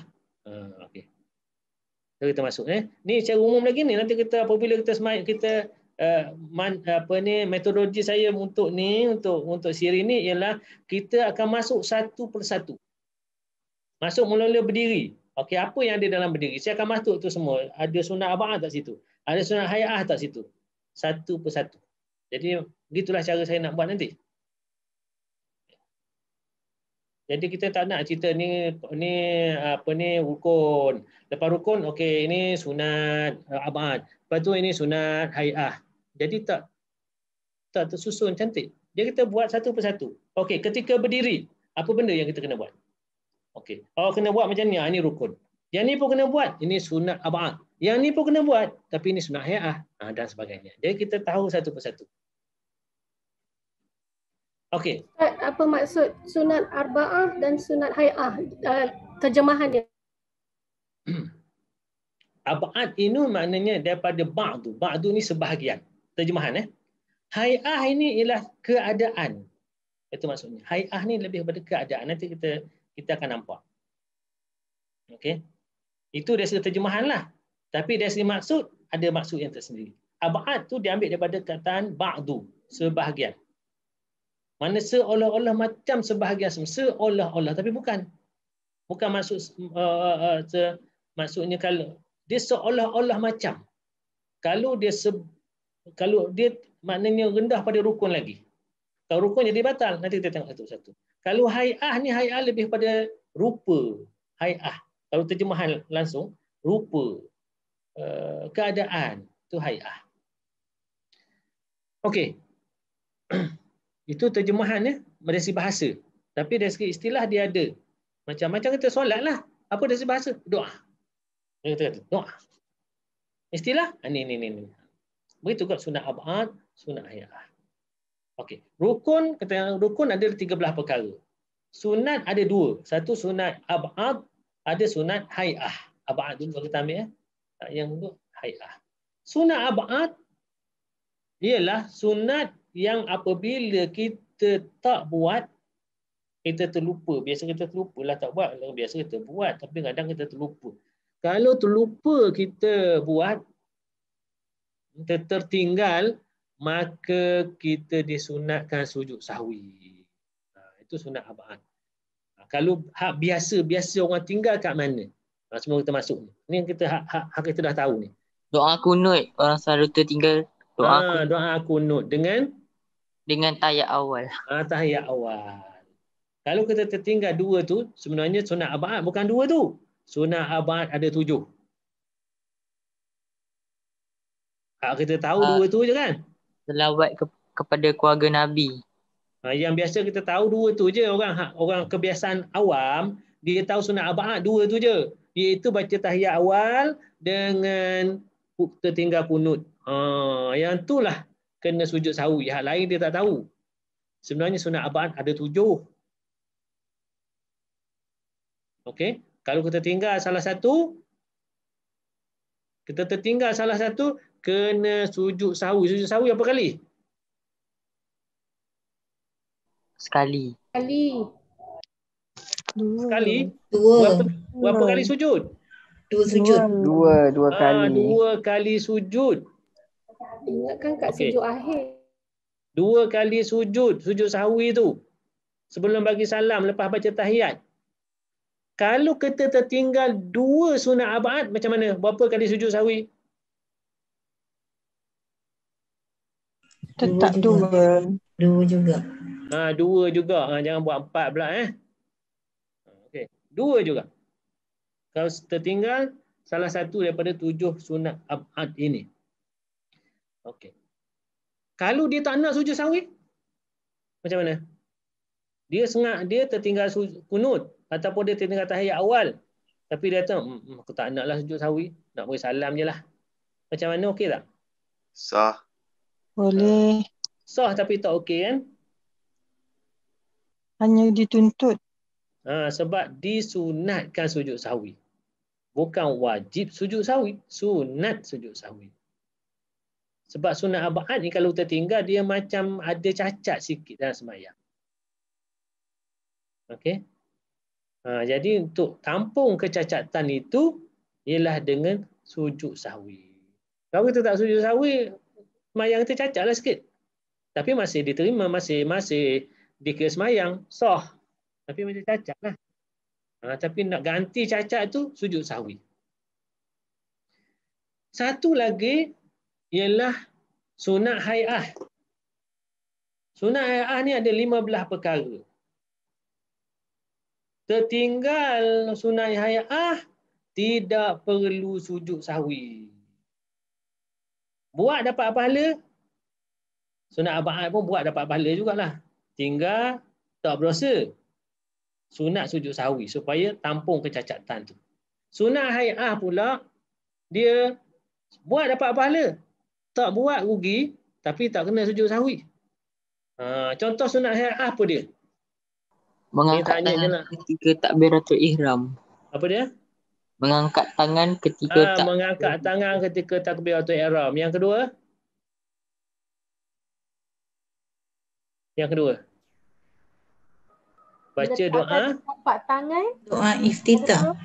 Okey. So, kita masuk Ni secara umum lagi ni. Nanti kita apabila kita metodologi saya untuk siri ni ialah kita akan masuk satu persatu. Masuk mula-mula berdiri. Okey, apa yang ada dalam berdiri? Saya akan masuk tu semua. Ada sunat ab'ad tak situ? Ada sunat hay'ah tak situ? Satu persatu. Jadi begitulah cara saya nak buat nanti. Jadi kita tak nak cerita ni rukun. Lepas rukun, okey, ini sunat ab'ad. Lepas tu ini sunat hay'ah. Jadi tak tersusun cantik. Jadi kita buat satu persatu. Okey, ketika berdiri, apa benda yang kita kena buat? Okey. Kena buat macam ni, ini rukun. Yang ni pun kena buat, ini sunat ab'ad. Yang ni pun kena buat, tapi ini sunat hay'ah dan sebagainya. Jadi kita tahu satu persatu. Okey. Apa maksud sunat arba'ah dan sunat hay'ah? Terjemahan dia. Ab'ad ini maknanya daripada ba'du. Ba'du ni sebahagian. Terjemahan hay'ah ini ialah keadaan. Itu maksudnya. Hay'ah ni lebih kepada keadaan. Nanti kita akan nampak. Okey. Itu dari segi terjemahan lah. Tapi dari segi maksud, ada maksud yang tersendiri. Ab'ad tu diambil daripada kataan ba'du. Sebahagian. Mana seolah-olah macam sebahagian. Seolah-olah. Tapi bukan. Bukan maksud maksudnya kalau dia seolah-olah macam. Kalau dia maknanya rendah pada rukun lagi. Kalau rukun jadi batal, nanti kita tengok satu-satu. Kalau hay'ah ni, hay'ah lebih pada rupa. Hay'ah. Kalau terjemahan langsung, rupa. Keadaan. Itu hay'ah. Okey. Itu terjemahannya dari segi bahasa. Tapi dari segi istilah dia ada. Macam kita solat lah. Apa dari segi bahasa? Doa. Kita kata doa. Istilah? Ni. Begitu kat sunat ab'ad, sunat hay'ah. Okey. Rukun, kata rukun ada 13 perkara. Sunat ada 2. Satu sunat ab'ad, ada sunat hay'ah. Ab'ad dulu kita ambil Yang itu hay'ah. Sunat ab'ad ialah sunat yang apabila kita tak buat, kita terlupa. Biasa kita terlupa lah tak buat. Biasa kita buat, tapi kadang kita terlupa. Kalau terlupa kita buat, kita tertinggal, maka kita disunatkan sujud sahwi. Itu sunat ab'ad. Kalau hak biasa orang tinggal kat mana? Semua kita masuk ni. Ni kita hak kita dah tahu ni. Doa kunut orang selalu tertinggal. Doa kunut dengan tahiyat awal. Tahiyat awal. Kalau kita tertinggal 2 tu, sebenarnya sunat ab'ad bukan 2 tu. Sunat ab'ad ada 7. Kita tahu 2 tu je kan? Selawat kepada keluarga Nabi. Yang biasa kita tahu 2 tu je. Orang kebiasaan awam, dia tahu sunat ab'ad 2 tu je. Iaitu baca tahiyat awal dengan tertinggal kunut. Yang itulah kena sujud sahwi. Yang lain dia tak tahu. Sebenarnya sunat ab'ad ada 7. Okey. Kalau kita tinggal salah satu, kita tertinggal salah satu, kena sujud sahwi. Sujud sahwi apa kali? Sekali. Sekali? Dua. Berapa kali sujud? 2 sujud. Dua kali. 2 kali sujud. Ingatkan kat sujud akhir. 2 kali sujud sahwi tu. Sebelum bagi salam, lepas baca tahiyat. Kalau kita tertinggal 2 sunat ab'ad, macam mana? Berapa kali sujud sahwi? Tetap 2. 2 juga. 2 juga. Jangan buat 4 pula. 2 juga. Kalau tertinggal salah satu daripada 7 sunat ab'ad ini. Okey. Kalau dia tak nak sujud sahwi, macam mana? Dia tertinggal kunut ataupun dia tertinggal tahiyat awal. Tapi dia kata, aku tak naklah sujud sahwi, nak beri salam je lah. Macam mana, okey tak? Sah. Boleh. Sah tapi tak okey kan? Hanya dituntut. Sebab disunatkan sujud sahwi. Bukan wajib sujud sahwi, sunat sujud sahwi. Sebab sunat ab'ad ni kalau tertinggal, dia macam ada cacat sikit dalam sembahyang. Okey. Jadi untuk tampung kecacatan itu ialah dengan sujud sahwi. Kalau kita tak sujud sahwi, sembahyang kita cacatlah sikit. Tapi masih diterima, masih dikira sembahyang, sah. Tapi macam cacat lah. Tapi nak ganti cacat tu sujud sahwi. Satu lagi ialah sunat hai'ah. Sunat hai'ah ni ada 15 perkara. Tertinggal sunat hai'ah tidak perlu sujud sahwi. Buat dapat pahala. Sunat ab'ad pun buat dapat pahala jugalah. Tinggal tak berdosa. Sunat sujud sahwi supaya tampung kecacatan tu. Sunat hai'ah pula dia buat dapat pahala. Tak buat rugi tapi tak kena sujud sahwi. Contoh sunat hai'ah apa dia? Mengangkat tangan ketika takbiratul ihram. Apa dia? Mengangkat tangan ketika mengangkat tangan ketika takbiratul ihram. Yang kedua? Yang kedua. Baca doa. Tapak tangan. Doa iftitah.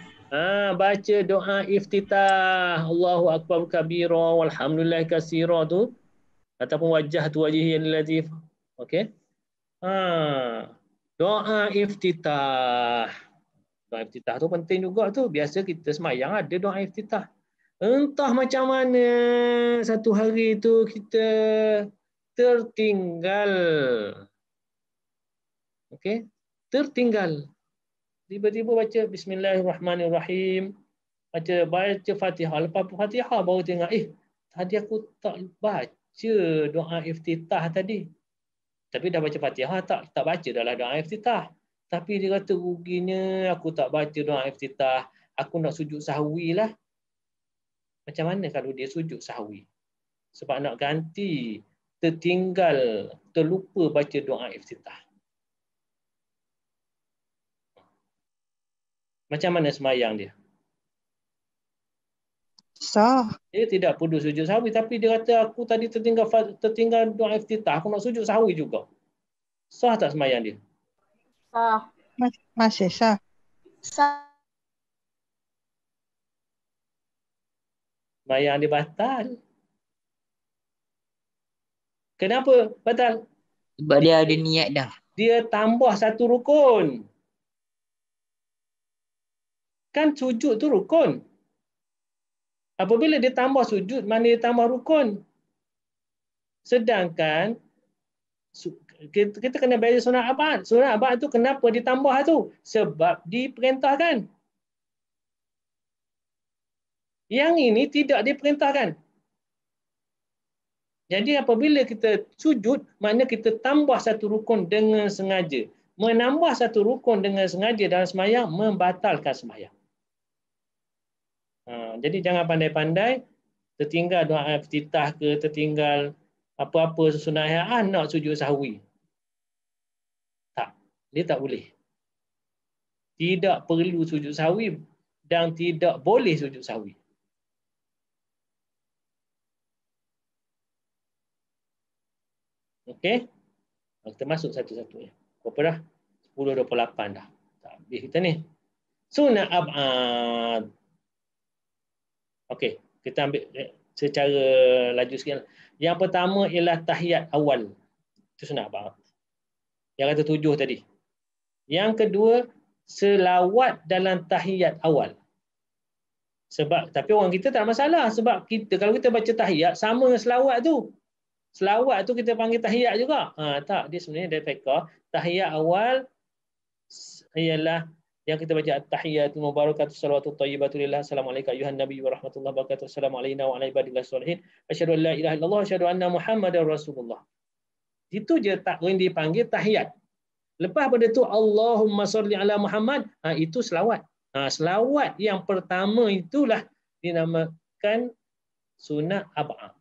Baca doa iftitah. Allahu akbar kabira walhamdulillah katsira tu. Ataupun wajhatu wajhi allazi. Okey. Doa iftitah. Doa iftitah tu penting juga tu. Biasa kita semayang ada doa iftitah. Entah macam mana satu hari tu kita tertinggal. Okey. Tertinggal. Tiba-tiba baca Bismillahirrahmanirrahim. Baca Fatihah. Lepas Fatihah baru tengok, tadi aku tak baca doa iftitah tadi. Tapi dah baca Fatihah, tak baca dah lah doa iftitah. Tapi dia kata ruginya aku tak baca doa iftitah. Aku nak sujud sahwi lah. Macam mana kalau dia sujud sahwi? Sebab nak ganti, tertinggal, terlupa baca doa iftitah. Macam mana sembahyang dia? Sah. Dia tidak perlu sujud sahwi, tapi dia kata aku tadi tertinggal doa iftitah, aku nak sujud sahwi juga. Sah tak sembahyang dia? Sah. Masih sah. Sah. Sembahyang dia batal. Kenapa batal? Sebab dia ada niat dah. Dia tambah satu rukun. Kan sujud tu rukun. Apabila dia tambah sujud, mana dia tambah rukun. Sedangkan kita kena belajar sunat ab'ad. Sunat ab'ad tu kenapa ditambah tu? Sebab diperintahkan. Yang ini tidak diperintahkan. Jadi apabila kita sujud, makna kita tambah satu rukun dengan sengaja. Menambah satu rukun dengan sengaja dalam sembahyang membatalkan sembahyang. Jadi jangan pandai-pandai tertinggal doa iftitah ke, tertinggal apa-apa sunat hai'ah nak sujud sahwi. Tak, dia tak boleh. Tidak perlu sujud sahwi dan tidak boleh sujud sahwi. Okey. Kita masuk satu-satunya. Berapa dah? 10.28 dah. Tak habis kita ni. Sunat ab'ad. Okey, kita ambil secara laju sikit. Yang pertama ialah tahiyat awal. Itu sunat ab'ad. Yang kata 7 tadi. Yang kedua, selawat dalam tahiyat awal. Sebab tapi orang kita tak masalah sebab kalau kita baca tahiyat sama dengan selawat tu. Selawat tu kita panggil tahiyat juga. Tak, dia sebenarnya dari fiqh. Tahiyat awal ialah Yang kita baca at-tahiyatul mubarakatuh salawatut thayyibatu lillah. Assalamualaikum ayuhan nabi wa rahmatullahi wa barakatuh. Assalamu alayna wa ala ibadillah sholihin. Asyhadu an la ilaha illallah, asyhadu anna Muhammadar Rasulullah. Itu je tak yang dipanggil tahiyat. Lepas pada tu Allahumma sholli ala Muhammad, itu selawat. Selawat yang pertama itulah dinamakan sunat ab'ad.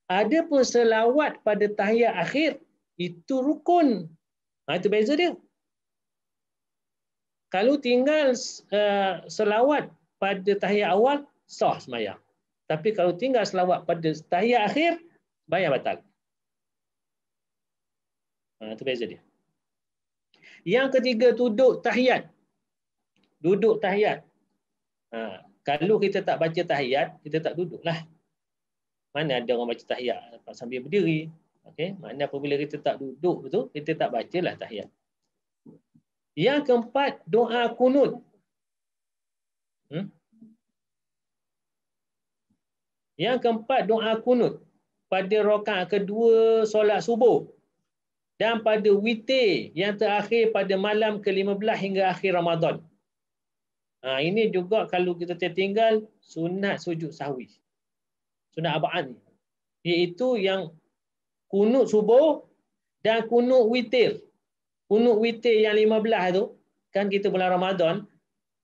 Ada pun selawat pada tahiyat akhir itu rukun. Itu beza dia. Kalau tinggal selawat pada tahiyat awal sah sembahyang. Tapi kalau tinggal selawat pada tahiyat akhir sembahyang batal. Itu beza dia. Yang ketiga, duduk tahiyat. Duduk tahiyat. Kalau kita tak baca tahiyat, kita tak duduklah. Mana ada orang baca tahiyat sambil berdiri. Okey, makna apabila kita tak duduk betul, kita tak bacalah tahiyat. Yang keempat, doa kunut. Yang keempat, doa kunut pada rakaat kedua solat subuh. Dan pada witir yang terakhir pada malam ke-15 hingga akhir Ramadan. Ini juga kalau kita tertinggal sunat sujud sahwi. Sunat ab'ad ni. Iaitu yang kunut subuh dan kunut witir. Kunut witir yang 15 tu, kan kita bulan Ramadan,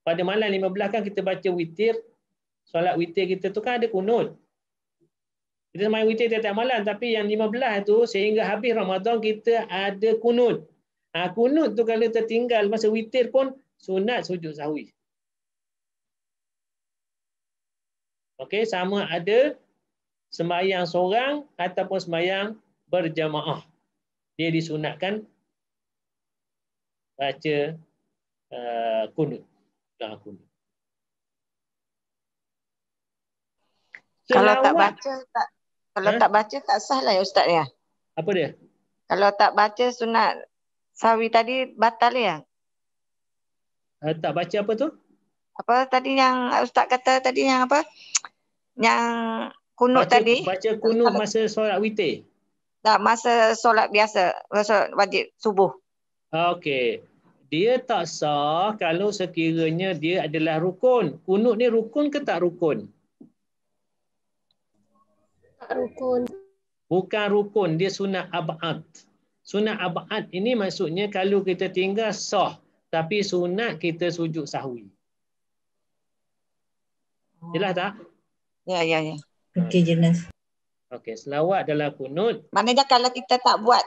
pada malam 15 kan kita baca witir, solat witir kita tu kan ada kunut. Kita main witir tiap-tiap malam, tapi yang 15 tu sehingga habis Ramadan kita ada kunut. Kunut tu kalau tertinggal masa witir pun sunat sujud sahwi. Okey, sama ada sembahyang seorang ataupun sembahyang berjamaah. Dia disunatkan baca kunut. Kunut. Kalau tak baca tak baca tak sah lah ya Ustaz ya. Apa dia? Kalau tak baca sunat sahwi tadi batal ya. Tak baca apa tu? Apa tadi yang Ustaz kata tadi yang apa? Yang kunut tadi. Baca kunut masa solat witir. Tak, masa solat biasa, solat wajib subuh. Okey. Dia tak sah kalau sekiranya dia adalah rukun. Kunut ni rukun ke tak rukun? Tak rukun. Bukan rukun, dia sunat ab'ad. Sunat ab'ad ini maksudnya kalau kita tinggal sah, tapi sunat kita sujud sahwi. Jelas tak? Ya. Okey, jelas. Okey, selawat dalam kunut. Maknanya kalau kita tak buat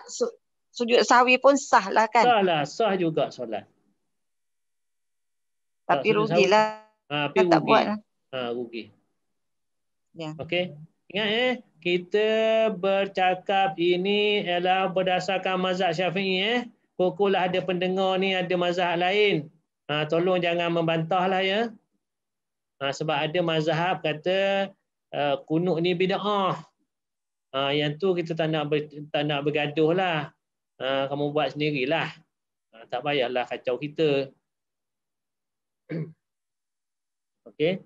sujud sahwi pun sah lah kan? Sah lah, sah juga solat. Tapi rugilah. Tapi tak buat lah. Rugi. Ya. Okey. Ingat kita bercakap ini ialah berdasarkan mazhab Syafi'i Kokolah ada pendengar ni ada mazhab lain. Tolong jangan membantahlah ya. Sebab ada mazhab kata kunut ni bid'ah. Yang tu kita tak nak bergaduh lah. Kamu buat sendirilah. Tak payahlah kacau kita. Okey.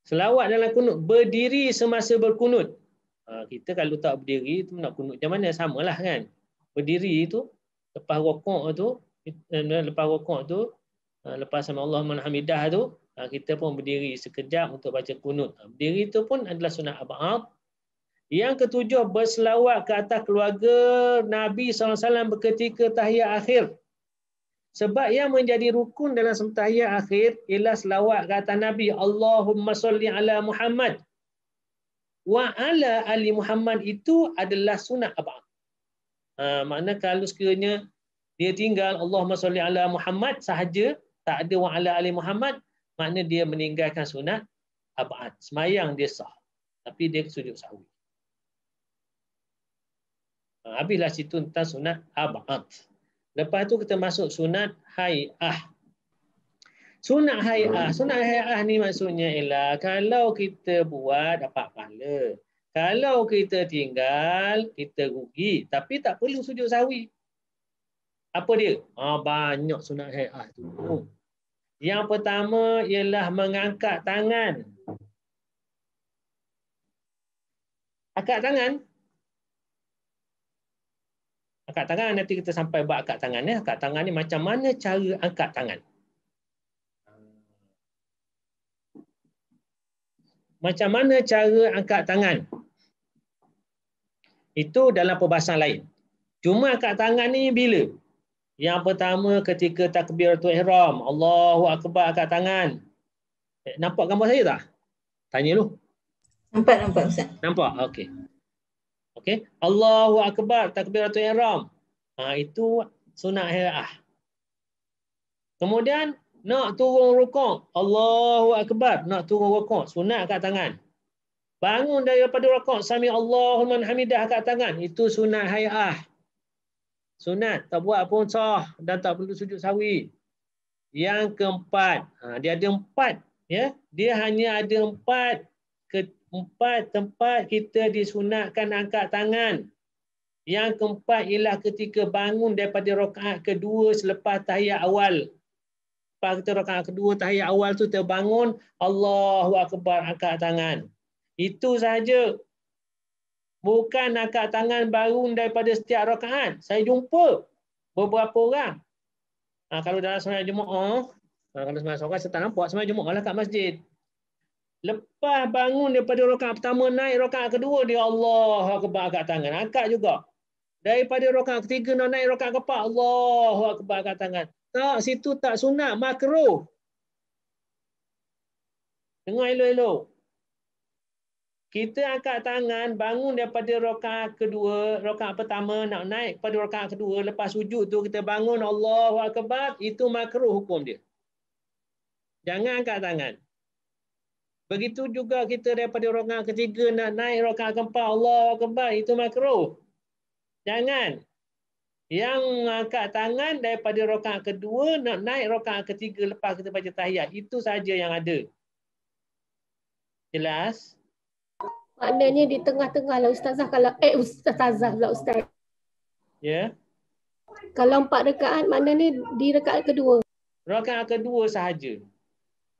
Selawat dalam kunut, berdiri semasa berkunut. Kita kalau tak berdiri tu nak kunut macam mana? Samalah kan. Berdiri tu lepas rukuk tu, lepas sama Allahumma hamidah tu, kita pun berdiri sekejap untuk baca kunut. Berdiri tu pun adalah sunat ab'ad. Yang ketujuh, berselawat ke atas keluarga Nabi SAW ketika tahiyat akhir. Sebab yang menjadi rukun dalam tahiyat akhir ialah selawat ke atas Nabi. Allahumma sholli ala Muhammad. Wa ala ali Muhammad itu adalah sunat ab'ad. Makna kalau sekiranya dia tinggal Allahumma sholli ala Muhammad sahaja, tak ada wa ala ali Muhammad, makna dia meninggalkan sunat ab'ad. Semayang dia sah. Tapi dia sujud sahwi. Habislah situ tentang sunat ab'ad. Lepas tu kita masuk sunat hay'ah. Sunat hay'ah ni maksudnya ialah kalau kita buat dapat pahala. Kalau kita tinggal, kita rugi. Tapi tak perlu sujud sahwi. Apa dia? Banyak sunat hay'ah tu. Yang pertama ialah mengangkat tangan. Angkat tangan. Angkat tangan nanti kita sampai bab angkat tangan ya. Angkat tangan ni macam mana cara angkat tangan. Macam mana cara angkat tangan? Itu dalam perbahasan lain. Cuma angkat tangan ni bila? Yang pertama ketika takbiratul ihram, Allahu akbar, angkat tangan. Nampak gambar saya tak? Tanya dulu. Nampak Ustaz. Nampak? Okey. Okey. Allahu akbar, takbiratul ihram. Itu sunat hayah. Kemudian nak turun rukuk, Allahu akbar, nak turun rukuk, sunat angkat tangan. Bangun daripada rukuk, sami Allahu liman hamidah, angkat tangan. Itu sunat hayah. Sunat, tak buat pun sah dan tak perlu sujud sahwi. Yang keempat, dia ada 4 ya. Dia hanya ada 4 tempat kita disunatkan angkat tangan. Yang keempat ialah ketika bangun daripada rakaat kedua selepas tahiyat awal. Lepas kita rakaat kedua tahiyat awal tu terbangun, Allahu akbar, angkat tangan. Itu sahaja. Bukan angkat tangan bangun daripada setiap rakaat. Saya jumpa beberapa orang. Kalau dalam sembahyang Jumaat, kalau sembahyang solat saya tak nampak, sembahyang Jumaat lah kat masjid. Lepas bangun daripada rakaat pertama, naik rakaat kedua, dia Allahu akbar, angkat tangan. Angkat juga. Daripada rakaat ketiga nak naik rakaat keempat, Allahu akbar, angkat tangan. Tak, situ tak sunat, makruh. Dengar elok-elok. Kita angkat tangan, bangun daripada rakaat kedua, rakaat pertama nak naik pada rakaat kedua, lepas sujud tu kita bangun Allahu akbar, itu makruh hukum dia. Jangan angkat tangan. Begitu juga kita daripada rakaat ketiga nak naik rakaat keempat, Allahu akbar, itu makruh. Jangan. Yang angkat tangan daripada rakaat kedua nak naik rakaat ketiga lepas kita baca tahiyat, itu saja yang ada. Jelas? Maknanya di tengah-tengah lah ustazah kalau ustazah pula ustaz. Ya. Kalau 4 rakaat maknanya di rakaat kedua. Rakaat kedua sahaja.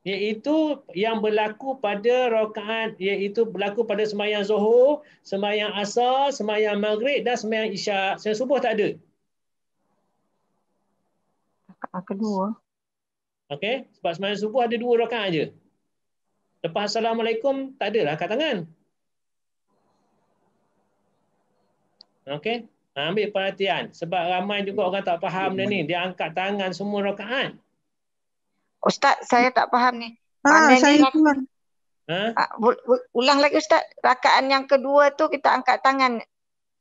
Iaitu yang berlaku pada rakaat, iaitu berlaku pada sembahyang Zuhur, sembahyang Asar, sembahyang Maghrib dan sembahyang Isyak. Sembahyang Subuh tak ada. Rakaat kedua. Okey, sebab sembahyang Subuh ada 2 rakaat aja. Lepas Assalamualaikum tak ada lah angkat tangan. Okey, ambil perhatian sebab ramai juga orang tak faham dia ni, dia angkat tangan semua rakaat. Ustaz, saya tak faham ni. Saya pun. Ulang lagi Ustaz. Rakaat yang kedua tu kita angkat tangan.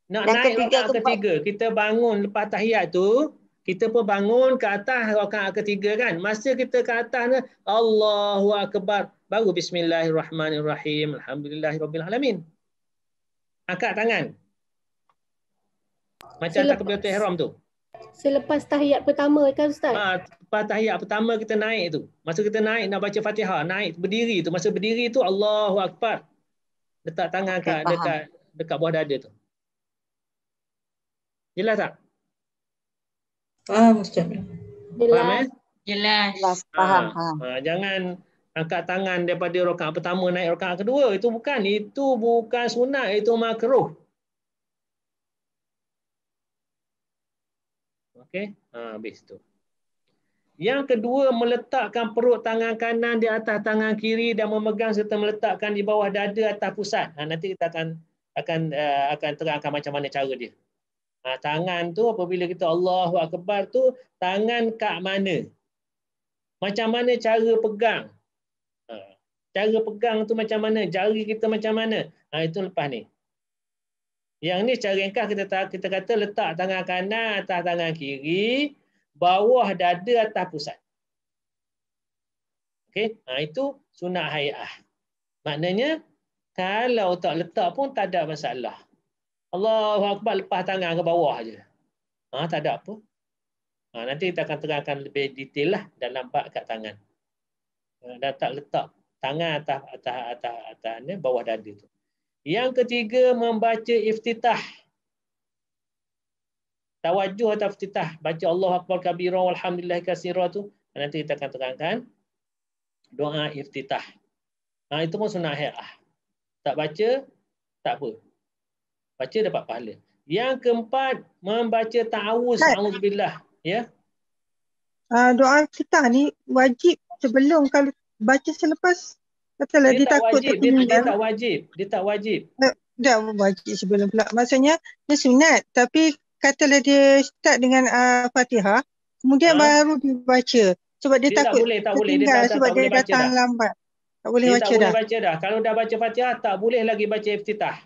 Nak yang naik rakaat ketiga, kita bangun lepas tahiyat tu, kita pun bangun ke atas rakaat ketiga kan. Masa kita ke atas ni, Allahu akbar, baru bismillahirrahmanirrahim, alhamdulillahirabbil alamin. Angkat tangan. Macam takbiratul ihram tu. Selepas tahiyat pertama kan Ustaz? Lepas tahiyat pertama kita naik tu. Masa kita naik nak baca Fatihah, naik berdiri tu. Masa berdiri tu Allahu akbar. Letak tangan dekat bawah dada tu. Jelas tak? Faham Ustaz. Faham Jelas. Faham. Jangan angkat tangan daripada rakaat pertama naik rakaat kedua. Itu bukan sunat, itu makruh. Okey, habis tu. Yang kedua, meletakkan perut tangan kanan di atas tangan kiri dan memegang serta meletakkan di bawah dada atas pusat. Nanti kita akan terangkan macam mana cara dia. Tangan tu apabila kita Allahu akbar tu, tangan kat mana? Macam mana cara pegang? Cara pegang tu macam mana? Jari kita macam mana? Itu lepas ni. Yang ni secara ringkas kita kata letak tangan kanan atas tangan kiri, bawah dada atas pusat. Okey, itu sunat hayah. Maknanya kalau tak letak pun tak ada masalah. Allahu akbar, lepas tangan ke bawah aja. Tak ada apa. Nanti kita akan terangkan lebih detail lah dalam bab kat tangan. Dan tak letak tangan atas bawah dada tu. Yang ketiga, membaca iftitah. Tawajuh atau iftitah. Baca Allahu akbar kabira walhamdulillah katsira tu. Nanti kita akan terangkan doa iftitah. Itu pun sunat hayah. Tak baca, tak apa. Baca dapat pahala. Yang keempat, membaca ta'awuz, a'udzubillah. Ya. Doa kita ni wajib sebelum, kalau baca selepas katalah dia tak takut wajib, dia tertinggal. tak wajib. Dia tak wajib. Dah wajib sebelum pula. Maksudnya dia sunat, tapi katalah dia start dengan Fatihah, kemudian baru dibaca. Sebab dia tak takut boleh. Dia tertinggal, sebab tak boleh dia baca datang dah. lambat. Tak boleh Dia baca tak boleh dah. baca dah. Kalau dah baca Fatihah, tak boleh lagi baca iftitah.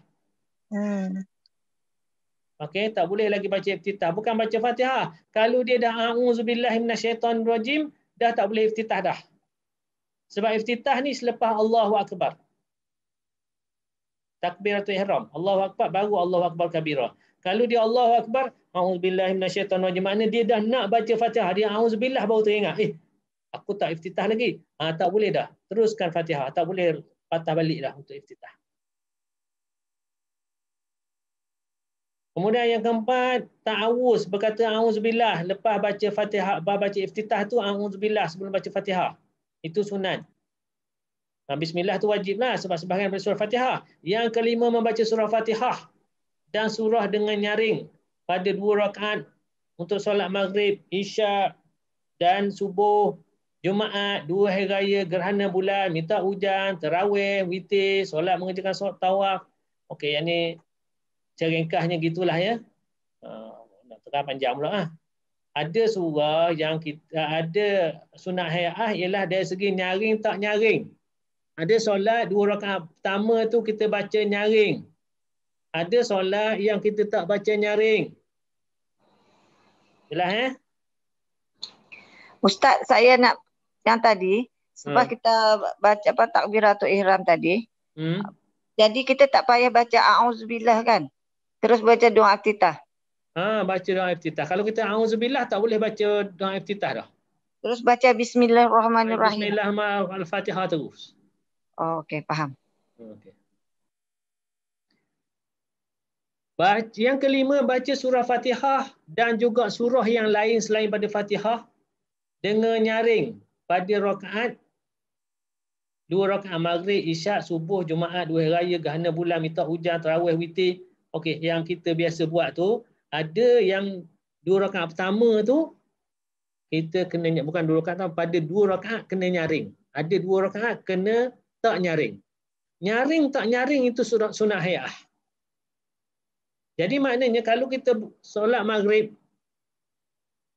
Okey, tak boleh lagi baca iftitah. Bukan baca Fatihah. Kalau dia dah a'udzubillahi minasyaitonirrajim, dah tak boleh iftitah dah. Sebab iftitah ni selepas Allahu Akbar. Takbiratul ihram. Allahu Akbar, baru Allahu Akbar kabira. Kalau dia Allahu Akbar, a'udzubillahi minasyaitonirrajim, makna dia dah nak baca Fatihah, dia a'udzubillah baru teringat, aku tak iftitah lagi. Tak boleh dah. Teruskan Fatihah. Tak boleh patah balik dah untuk iftitah. Kemudian yang keempat, ta'awuz, berkata a'udzubillah lepas baca Fatihah, baca iftitah tu a'udzubillah sebelum baca Fatihah. Itu sunat. Bismillah tu wajiblah sebab sebahagian dari surah Fatihah. Yang kelima, membaca surah Fatihah dan surah dengan nyaring pada 2 rakaat untuk solat maghrib, isyak dan subuh, Jumaat, 2 hari raya, gerhana bulan, minta hujan, tarawih, witir, solat mengerjakan solat tawaf. Okey, yang ni ringkasnya gitulah ya. Nak terang panjang pula. Ada surah yang kita ada sunat hayah ialah dari segi nyaring tak nyaring. Ada solat 2 rakaat pertama tu kita baca nyaring. Ada solat yang kita tak baca nyaring. Jelas Ustaz, saya nak yang tadi sebab kita baca takbiratul ihram tadi. Jadi kita tak payah baca a'udzubillah kan? Terus baca doa iftitah. Baca doa iftitah. Kalau kita a'udzubillah tak boleh baca doa iftitah dah. Terus baca bismillahirrahmanirrahim. Bismillahirrahmanirrahim, Al-Fatihah terus. Okey, faham. Okey. Yang kelima, baca surah Fatihah dan juga surah yang lain selain pada Fatihah dengan nyaring pada rakaat 2 rakaat maghrib, isyak, subuh, Jumaat, 2 hari raya, gerhana bulan, minta hujan, tarawih, witir. Okey, yang kita biasa buat tu, ada yang 2 rakaat pertama tu kita kena, bukan 2 rakaat pertama, pada 2 rakaat kena nyaring. Ada 2 rakaat kena tak nyaring. Nyaring tak nyaring itu sunat hayah. Jadi maknanya kalau kita solat maghrib,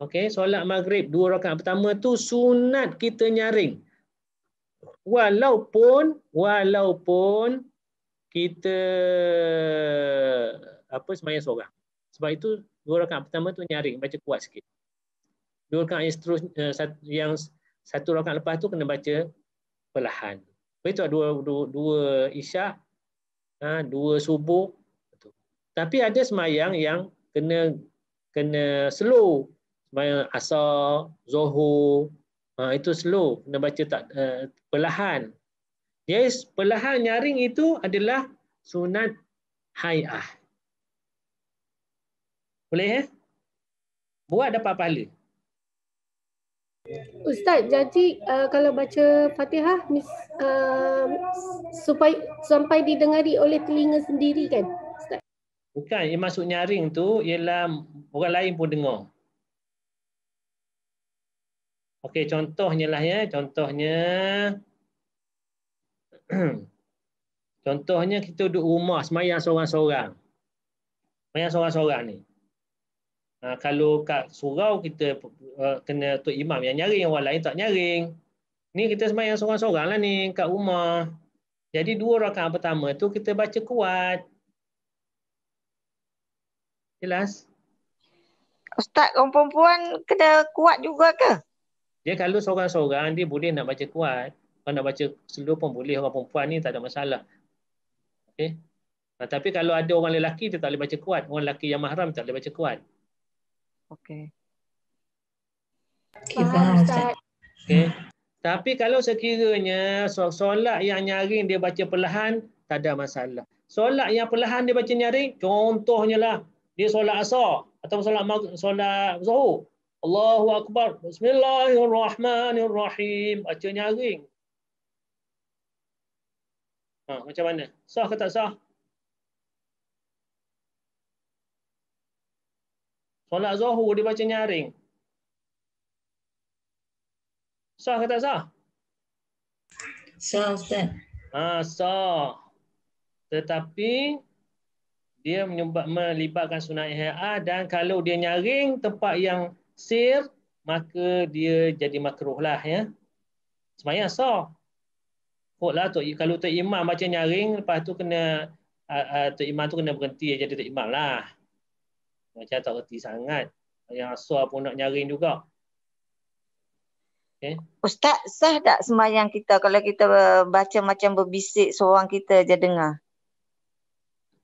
okey, solat maghrib 2 rakaat pertama tu sunat kita nyaring. Walaupun kita sembahyang seorang. Sebab itu 2 rakaat pertama tu nyaring, baca kuat sikit. 2 rakaat yang seterusnya, yang 1 rakaat lepas tu kena baca perlahan. Betul, 2 isyak, 2 subuh. Tapi ada sembahyang yang kena slow. Sembahyang asar, zuhur, itu slow, kena baca perlahan. Yes, perlahan nyaring itu adalah sunat hayah. Boleh buat dapat pahala. Ustaz, jadi kalau baca Fatihah supaya sampai didengari oleh telinga sendiri kan, Ustaz? Bukan, yang masuk nyaring tu ialah orang lain pun dengar. Okey, contohnya lah ya, contohnya kita duduk rumah sembahyang seorang-seorang. Sembahyang seorang-seorang ni. Kalau kat surau kita kena tok imam yang nyaring, orang lain tak nyaring. Ni kita sembahyang seorang-seorang lah ni kat rumah. Jadi 2 rakaat pertama tu kita baca kuat. Jelas? Ustaz, orang perempuan kena kuat juga ke? Dia kalau seorang-seorang dia boleh nak baca kuat. Kalau nak baca slow pun boleh, orang perempuan ni tak ada masalah. Okey. Tapi kalau ada orang lelaki dia tak boleh baca kuat. Orang lelaki yang mahram tak boleh baca kuat. Okey. Okey, faham Ustaz. Okey. Tapi kalau sekiranya solat yang nyaring dia baca perlahan, tak ada masalah. Solat yang perlahan dia baca nyaring, contohnya lah dia solat asar atau solat zuhur. Allahu Akbar. Bismillahirrahmanirrahim. Baca nyaring. Macam mana? Sah ke tak sah? Solat Zuhur dia baca nyaring. Sah ke tak sah? Sah, Ustaz. Sah. Tetapi dia melibatkan sunat ihya dan kalau dia nyaring tempat yang sir, maka dia jadi makruh lah ya. Sembahyang sah. Lah kalau Tok Imam baca nyaring, lepas tu kena Tok Imam tu kena berhenti jadi Tok Imam lah. Macam tak reti sangat. Yang asal pun nak nyaring juga. Okay. Ustaz, sah tak sembahyang kita kalau kita baca macam berbisik seorang kita je dengar?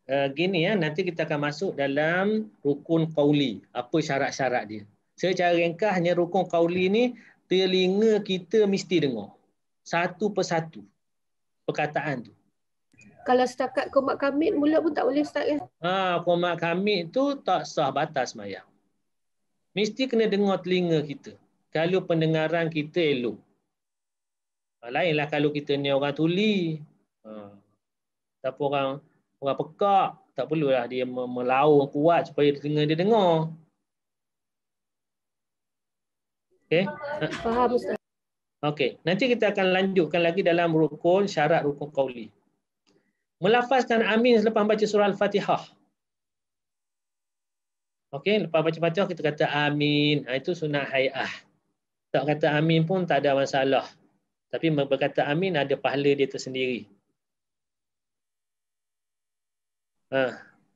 Gini ya, nanti kita akan masuk dalam rukun qauli. Apa syarat-syarat dia. Secara ringkasnya rukun qauli ni telinga kita mesti dengar. Satu persatu perkataan tu. Kalau setakat qomat kamid mulut pun tak boleh Ustaz ya? Qomat kamid tu tak sah batas sembahyang. Mesti kena dengar telinga kita. Kalau pendengaran kita elok. Lainlah kalau kita ni orang tuli. Tapi orang pekak, tak perlulah dia melaung kuat supaya telinga dia dengar. Okey. Faham Ustaz. Okey, nanti kita akan lanjutkan lagi dalam rukun syarat rukun qauli. Melafazkan amin selepas baca surah Al-Fatihah. Okey, lepas baca Fatihah kita kata amin. Itu sunat hay'ah. Tak kata amin pun tak ada masalah. Tapi berkata amin ada pahala dia tersendiri.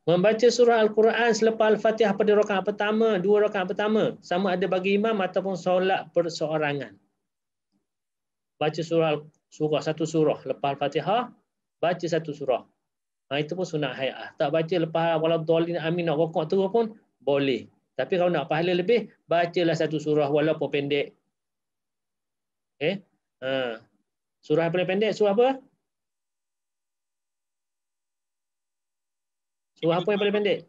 Membaca surah Al-Quran selepas Al-Fatihah pada rakaat pertama, 2 rakaat pertama, sama ada bagi imam ataupun solat perseorangan. Baca satu surah lepas Al-Fatihah, baca satu surah. Itu pun sunat hay'ah. Tak baca lepas waladhdallin amin nak rakaat terus pun boleh. Tapi kalau nak pahala lebih, bacalah satu surah walaupun pendek. Okey. Surah paling pendek surah apa? Surah apa yang paling pendek?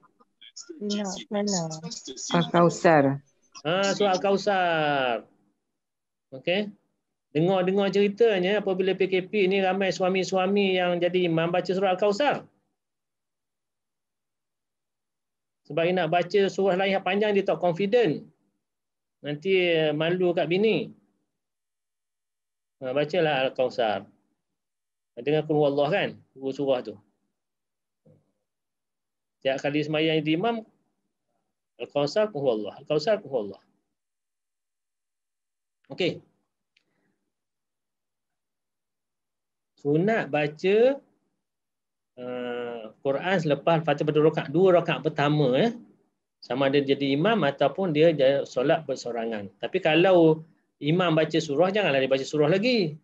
Al-Kausar. Surah Al-Kausar. Okey. Dengar ceritanya apabila PKP ni ramai suami-suami yang jadi imam baca surah Al-Kausar. Sebab dia nak baca surah lain yang panjang dia tak confident. Nanti malu kat bini. Bacalah Al-Kausar. Dengan Qul Huwallah kan? 2 surah tu. Setiap kali sembahyang jadi imam, Al-Kausar, Qul Huwallah. Al-Kausar, Qul Huwallah. Okey. Sunat baca Quran selepas Fatihah pada rakaat 2 rakaat pertama sama ada jadi imam ataupun dia solat bersorangan. Tapi kalau imam baca surah janganlah dia baca surah lagi.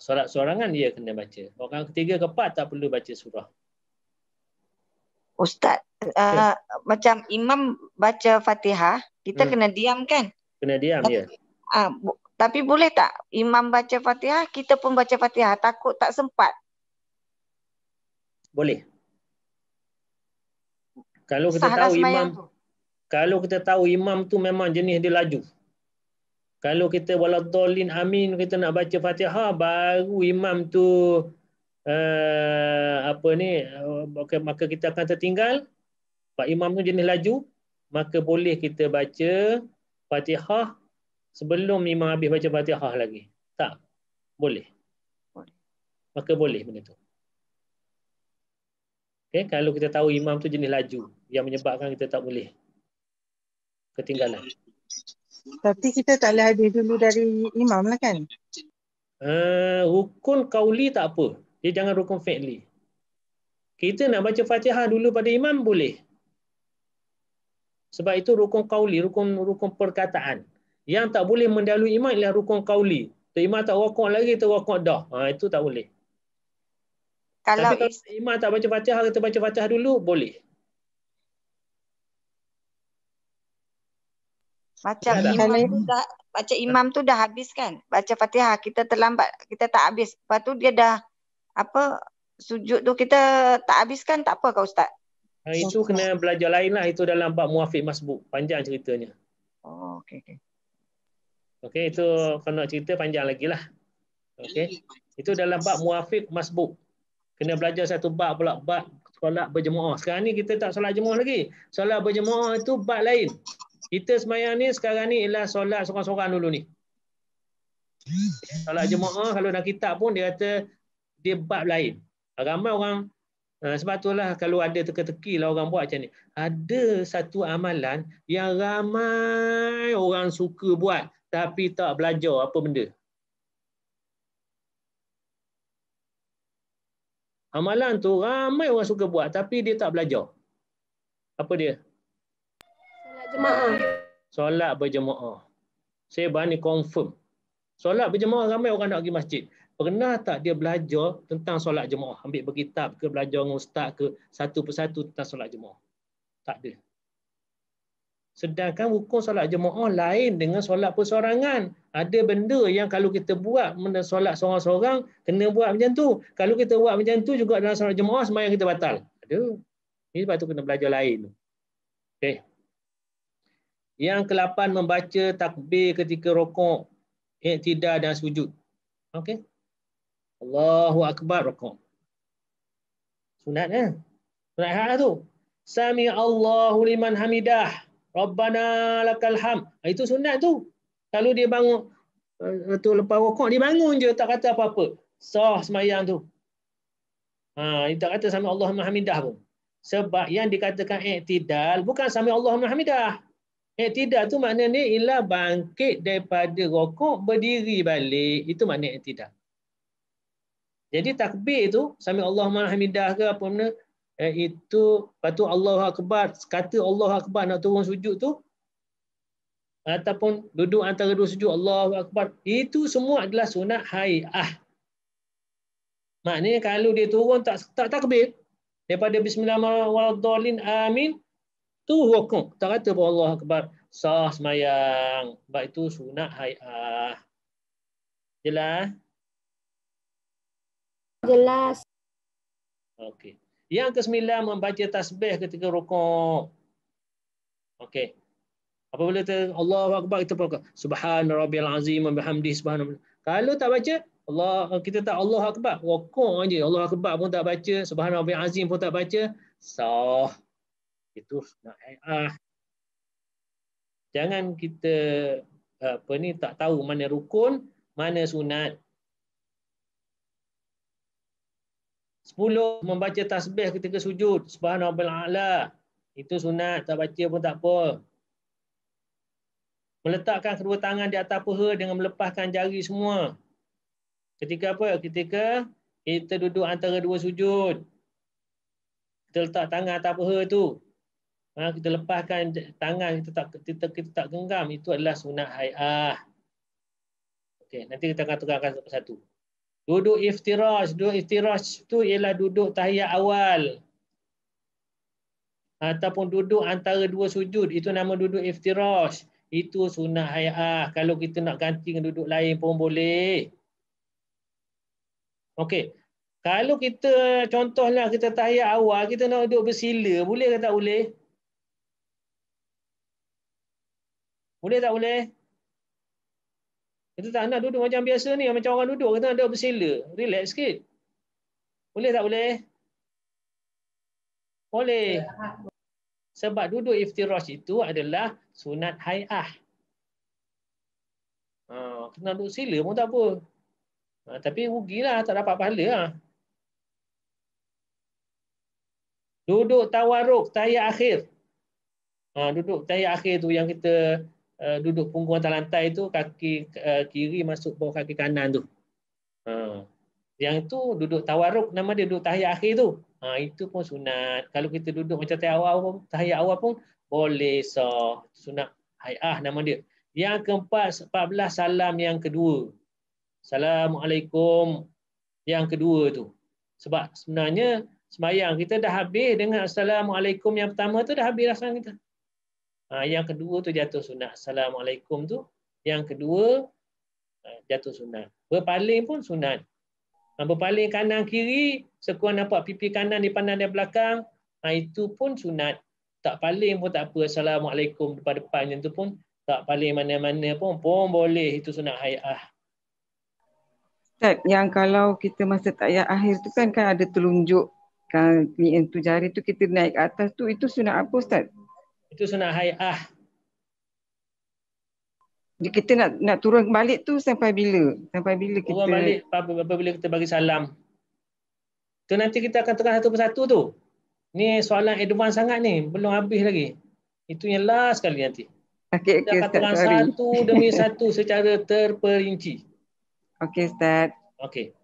Solat sorangan dia kena baca. Orang ketiga keempat tak perlu baca surah. Ustaz, macam imam baca Fatihah, kita kena diam kan? Kena diam ya. Tapi boleh tak imam baca Fatihah, kita pun baca Fatihah, takut tak sempat? Boleh. Kalau kita tahu imam tu memang jenis dia laju. Kalau kita waladhdallin amin kita nak baca Fatihah baru imam tu maka kita akan tertinggal. Pak imam tu jenis laju, maka boleh kita baca Fatihah sebelum imam habis baca Fatihah lagi. Tak. Boleh. Maka boleh benda tu. Okay, kalau kita tahu imam tu jenis laju yang menyebabkan kita tak boleh ketinggalan. Tapi kita tak boleh habis dulu dari imam lah kan? Rukun qauli tak apa. Dia jangan rukun fi'li. Kita nak baca Fatihah dulu pada imam boleh. Sebab itu rukun qauli, rukun perkataan. Yang tak boleh mendahului imam ialah rukun qauli. Imam tak rukuk lagi, terrukuk dah. Itu tak boleh. Tapi kalau imam tak baca Fatihah, kita baca Fatihah dulu, boleh. Macam imam tu dah habis kan? Baca Fatihah, kita terlambat, kita tak habis. Lepas tu dia dah sujud tu kita tak habiskan, tak apa kau Ustaz? Itu kena belajar lain lah. Itu dalam bab muwafiq masbuk. Panjang ceritanya. Okey. Okey, itu kalau nak cerita panjang lagi lah. Okey. Itu dalam bab muwafiq masbuk. Kena belajar satu bab pula, bab solat berjemaah. Sekarang ni kita tak solat jemaah lagi. Solat berjemaah itu bab lain. Kita semayang ni sekarang ni ialah solat sorang-sorang dulu ni. Solat jemaah kalau dalam kitab pun dia kata dia bab lain. Ramai orang sebab itulah kalau ada teka-teki lah orang buat macam ni. Ada satu amalan yang ramai orang suka buat tapi tak belajar apa benda. Amalan tu ramai orang suka buat tapi dia tak belajar. Apa dia? Solat jemaah. Solat berjemaah. Saya berani confirm. Solat berjemaah ramai orang nak pergi masjid. Pernah tak dia belajar tentang solat jemaah? Ambil berkitab ke, belajar dengan ustaz ke, satu persatu tentang solat jemaah? Tak ada. Sedangkan hukum solat jemaah lain dengan solat persorangan. Ada benda yang kalau kita buat solat seorang-seorang, kena buat macam tu. Kalau kita buat macam tu juga dalam solat jemaah, sembahyang kita batal. Ada. Ini sebab tu kena belajar lain. Okay. Yang ke-8, membaca takbir ketika rokok, i'tidal dan sujud. Okey. Allahu Akbar rokok. Sunatnya. Sunat hal tu. Sami Allahu liman hamidah. Rabbana lakal hamd. Itu sunat tu. Kalau dia bangun tu lepas rokok, dia bangun je tak kata apa-apa. Sah semayang tu. Dia tak kata sami Allahu liman hamidah pun. Sebab yang dikatakan i'tidal bukan sami Allahu liman hamidah. I'tidal tu maknanya ialah bangkit daripada rokok, berdiri balik. Itu makna i'tidal. Jadi takbir tu sami Allahu liman hamidah ke apa benda, itu lepas tu Allahu Akbar, kata Allahu Akbar nak turun sujud tu, ataupun duduk antara dua sujud Allahu Akbar, itu semua adalah sunat hai'ah. Maknanya kalau dia turun tak takbir daripada bismillahirrahmanirrahim amin tu rukuk, tak kata pun Allahu Akbar, sah semayang. Sebab itu sunat hai'ah. Jelas? Jelas. Okey. Yang ke-9, membaca tasbih ketika rukuk. Okey. Apabila Allahu Akbar, kita pun Subhana rabbiyal azim wa bihamdihi subhanallah. Kalau tak baca, kita tak Allahu Akbar, rukuk aje. Allahu Akbar pun tak baca, Subhana rabbiyal azim pun tak baca, sah. Itu sunat hai'ah. Jangan kita tak tahu mana rukun, mana sunat. 10, membaca tasbih ketika sujud. Subhanallah a'la. Itu sunat, tak baca pun tak apa. Meletakkan kedua tangan di atas paha dengan melepaskan jari semua. Ketika apa? Ketika kita duduk antara dua sujud. Kita letak tangan atas paha tu. Kita lepaskan tangan, kita tak genggam. Itu adalah sunat hai'ah. Okey, nanti kita akan tukarkan satu-satu. Duduk iftirash. Duduk iftirash tu ialah duduk tahiyat awal. Ataupun duduk antara dua sujud. Itu nama duduk iftirash. Itu sunat hai'ah. Kalau kita nak ganti dengan duduk lain pun boleh. Okey. Kalau kita, contohlah kita tahiyat awal, kita nak duduk bersila. Boleh ke tak boleh? Boleh tak boleh? Kita tak nak duduk macam biasa ni, macam orang duduk, kita nak duduk bersila. Relax sikit. Boleh tak boleh? Boleh. Sebab duduk iftirash itu adalah sunat hai'ah. Kita nak duduk sila pun tak apa. Tapi rugilah, tak dapat pahala lah. Duduk tawarruk, tahiyat akhir. Duduk tahiyat akhir tu yang kita duduk punggung atas lantai tu, kaki kiri masuk bawah kaki kanan tu. Yang tu duduk tawarruk, nama dia duduk tahiyat akhir tu. Itu pun sunat. Kalau kita duduk macam tahiyat awal pun boleh sah. Sunat hai'ah nama dia. Yang ke-14, salam yang kedua. Assalamualaikum yang kedua tu. Sebab sebenarnya sembahyang kita dah habis dengan Assalamualaikum yang pertama tu, dah habis rasa kita. Yang kedua tu jatuh sunat. Assalamualaikum tu. Yang kedua jatuh sunat. Berpaling pun sunat. Berpaling kanan kiri, sekurang nampak pipi kanan dipandang dari belakang, itu pun sunat. Tak paling pun tak apa. Assalamualaikum depan-depan yang tu pun tak paling mana-mana pun boleh. Itu sunat hai'ah. Ustaz, yang kalau kita masa tahiyat akhir tu kan ada telunjuk klien tu jari tu kita naik ke atas tu, itu sunat apa Ustaz? Itu sunat hai'ah. Jadi kita nak turun balik tu sampai bila? Sampai bila kita turun balik apabila kita bagi salam. Tu nanti kita akan terang satu persatu tu. Ni soalan advance sangat ni, belum habis lagi. Itu yang last sekali nanti. Okey, kita akan terang satu demi satu secara terperinci. Okey Ustaz. Okey.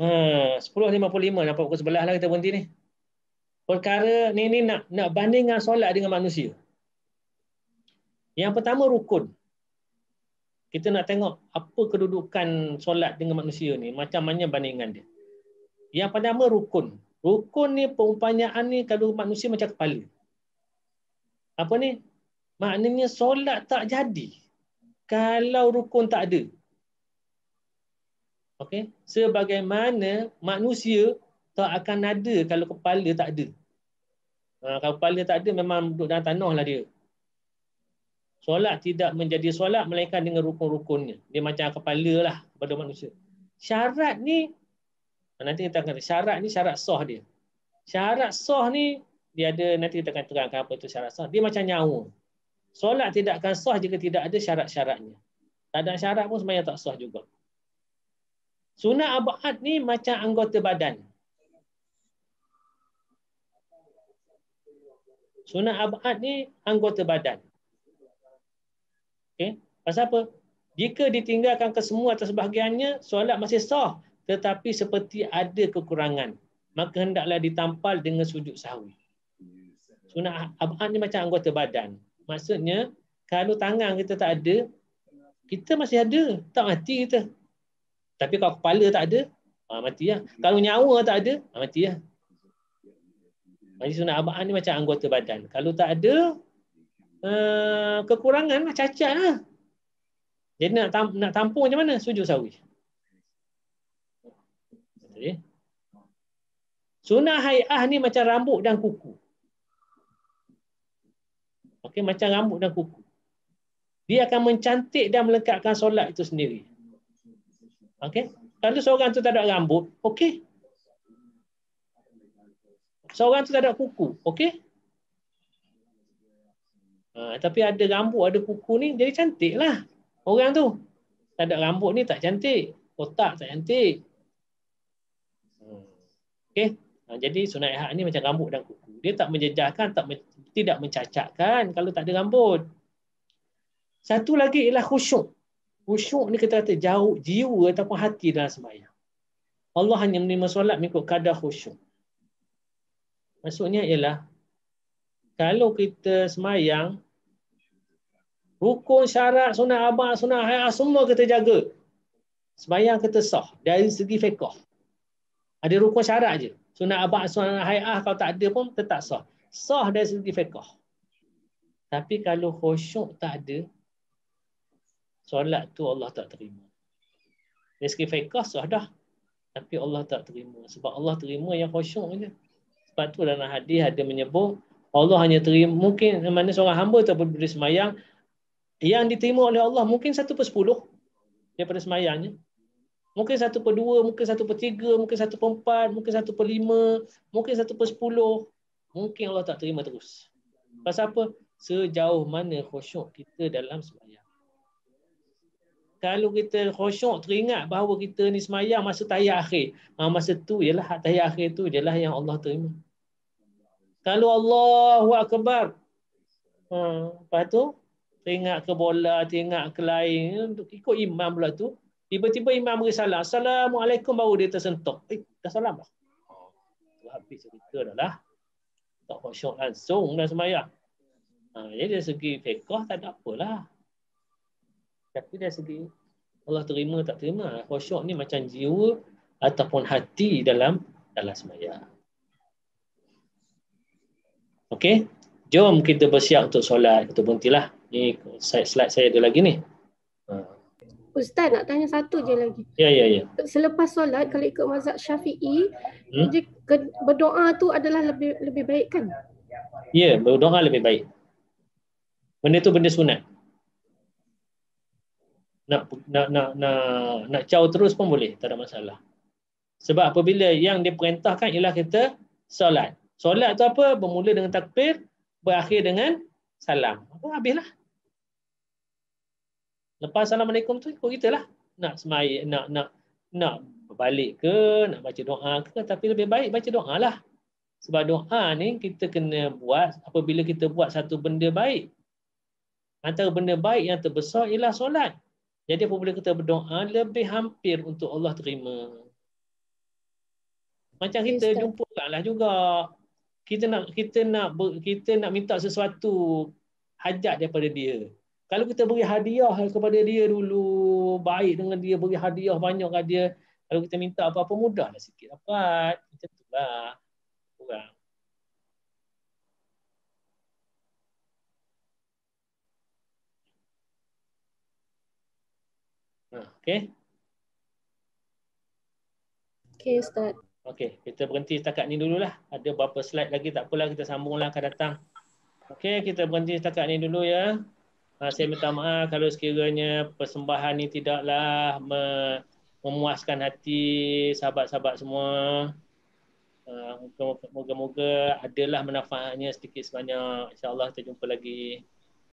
10.55 nampak pukul 11 lah kita berhenti ni. Perkara ni nak bandingkan solat dengan manusia. Yang pertama rukun. Kita nak tengok apa kedudukan solat dengan manusia ni, macam mana bandingan dia. Yang pertama rukun. Rukun ni perumpamaan ni kalau manusia macam kepala. Apa ni? Maknanya solat tak jadi kalau rukun tak ada. Okey, sebagaimana manusia tak akan ada kalau kepala tak ada. Kalau kepala tak ada memang duduk dalam tanah lah dia. Solat tidak menjadi solat melainkan dengan rukun-rukunnya. Dia macam kepala lah kepada manusia. Syarat ni, nanti kita akan syarat ni syarat sah dia. Syarat sah ni dia ada, nanti kita akan terangkan apa itu syarat sah. Dia macam nyawa. Solat tidak akan sah jika tidak ada syarat-syaratnya. Tak ada syarat pun sebenarnya tak sah juga. Sunat abad ni macam anggota badan. Sunat abad ni anggota badan. Okey, pasal apa? Jika ditinggalkan kesemua atau sebahagiannya, solat masih sah, tetapi seperti ada kekurangan, maka hendaklah ditampal dengan sujud sahwi. Sunat abad ni macam anggota badan. Maksudnya, kalau tangan kita tak ada, kita masih ada, tak mati kita. Tapi kalau kepala tak ada, mati lah. Kalau nyawa tak ada, mati lah. Jadi sunat abad ni macam anggota badan. Kalau tak ada kekurangan, cacat lah. Jadi nak tampung macam mana? Sujud sahwi. Okay. Sunat hai'ah ni macam rambut dan kuku. Okey, macam rambut dan kuku. Dia akan mencantik dan melengkapkan solat itu sendiri. Okey. Kalau seorang tu tak ada rambut, okey. Seorang tu tak ada kuku, okey. Tapi ada rambut, ada kuku ni, jadi cantik lah orang tu. Tak ada rambut ni tak cantik. Otak tak cantik. Okey. Jadi sunat hai'ah ni macam rambut dan kuku. Dia tak menjejahkan, tidak mencacatkan kalau tak ada rambut. Satu lagi ialah khusyuk. Khusyuk ni kita kata jauh jiwa ataupun hati dalam sembahyang. Allah hanya menerima solat mengikut kadar khusyuk. Maksudnya ialah kalau kita sembahyang, rukun, syarat, sunat abad, sunat hai'ah semua kita jaga. Sembahyang kita sah dari segi fiqh. Ada rukun syarat je. Sunat abad, sunat hai'ah kalau tak ada pun tetap sah. Sah dari segi fiqh. Tapi kalau khusyuk tak ada, solat tu Allah tak terima. Dari segi fiqh sah dah. Tapi Allah tak terima. Sebab Allah terima yang khusyuk je. Sebab tu dalam hadis ada menyebut Allah hanya terima, mungkin mana seorang hamba ataupun berdiri sembahyang yang diterima oleh Allah mungkin 1/10 daripada sembahyangnya. Mungkin 1/2, mungkin 1/3, mungkin 1/4, mungkin 1/5, mungkin 1/10. Mungkin Allah tak terima terus. Pasal apa? Sejauh mana khusyuk kita dalam sembahyang. Kalau kita khusyuk teringat bahawa kita ni sembahyang masa tahiyat akhir. Masa tu ialah tahiyat akhir tu ialah yang Allah terima. Kalau Allahu Akbar, lepas tu teringat ke bola, teringat ke lain, ikut imam pula tu, tiba-tiba imam beri salam, Assalamualaikum, baru dia tersentuh. Dah salam dah. Habis cerita dah lah. Tak khusyuk langsung dah sembahyang. Jadi dari segi fiqh tak ada apalah. Tapi dari segi Allah terima tak terima, khusyuk ni macam jiwa ataupun hati dalam sembahyang. Okey, jom kita bersiap untuk solat. Kita berhentilah. Ni slide saya ada lagi ni. Ustaz nak tanya satu je lagi. Ya. Selepas solat kalau ikut mazhab Syafi'i, berdoa tu adalah lebih baik kan? Ya, berdoa lebih baik. Benda tu benda sunat. Nak caw terus pun boleh, tak ada masalah. Sebab apabila yang diperintahkan ialah kita solat. Solat tu apa? Bermula dengan takbir, berakhir dengan salam. Habislah. Lepas Assalamualaikum tu ikut kita lah. Nak semai, nak balik ke, nak baca doa ke, tapi lebih baik baca doa lah. Sebab doa ni kita kena buat apabila kita buat satu benda baik. Antara benda baik yang terbesar ialah solat. Jadi apabila kita berdoa, lebih hampir untuk Allah terima. Macam kita jumpakanlah juga. Kita nak minta sesuatu hajat daripada dia. Kalau kita beri hadiah kepada dia dulu, baik dengan dia, beri hadiah banyak kat dia, kalau kita minta apa-apa mudahlah sikit dapat. Macam itulah. Kurang. Okey. Okey, Ustaz. Okey, kita berhenti setakat ni dululah. Ada beberapa slide lagi, tak apalah, kita sambunglah akan datang. Okey, kita berhenti setakat ni dulu ya. Saya minta maaf kalau sekiranya persembahan ni tidaklah memuaskan hati sahabat-sahabat semua. Moga-moga adalah manfaatnya sedikit sebanyak. InsyaAllah kita jumpa lagi.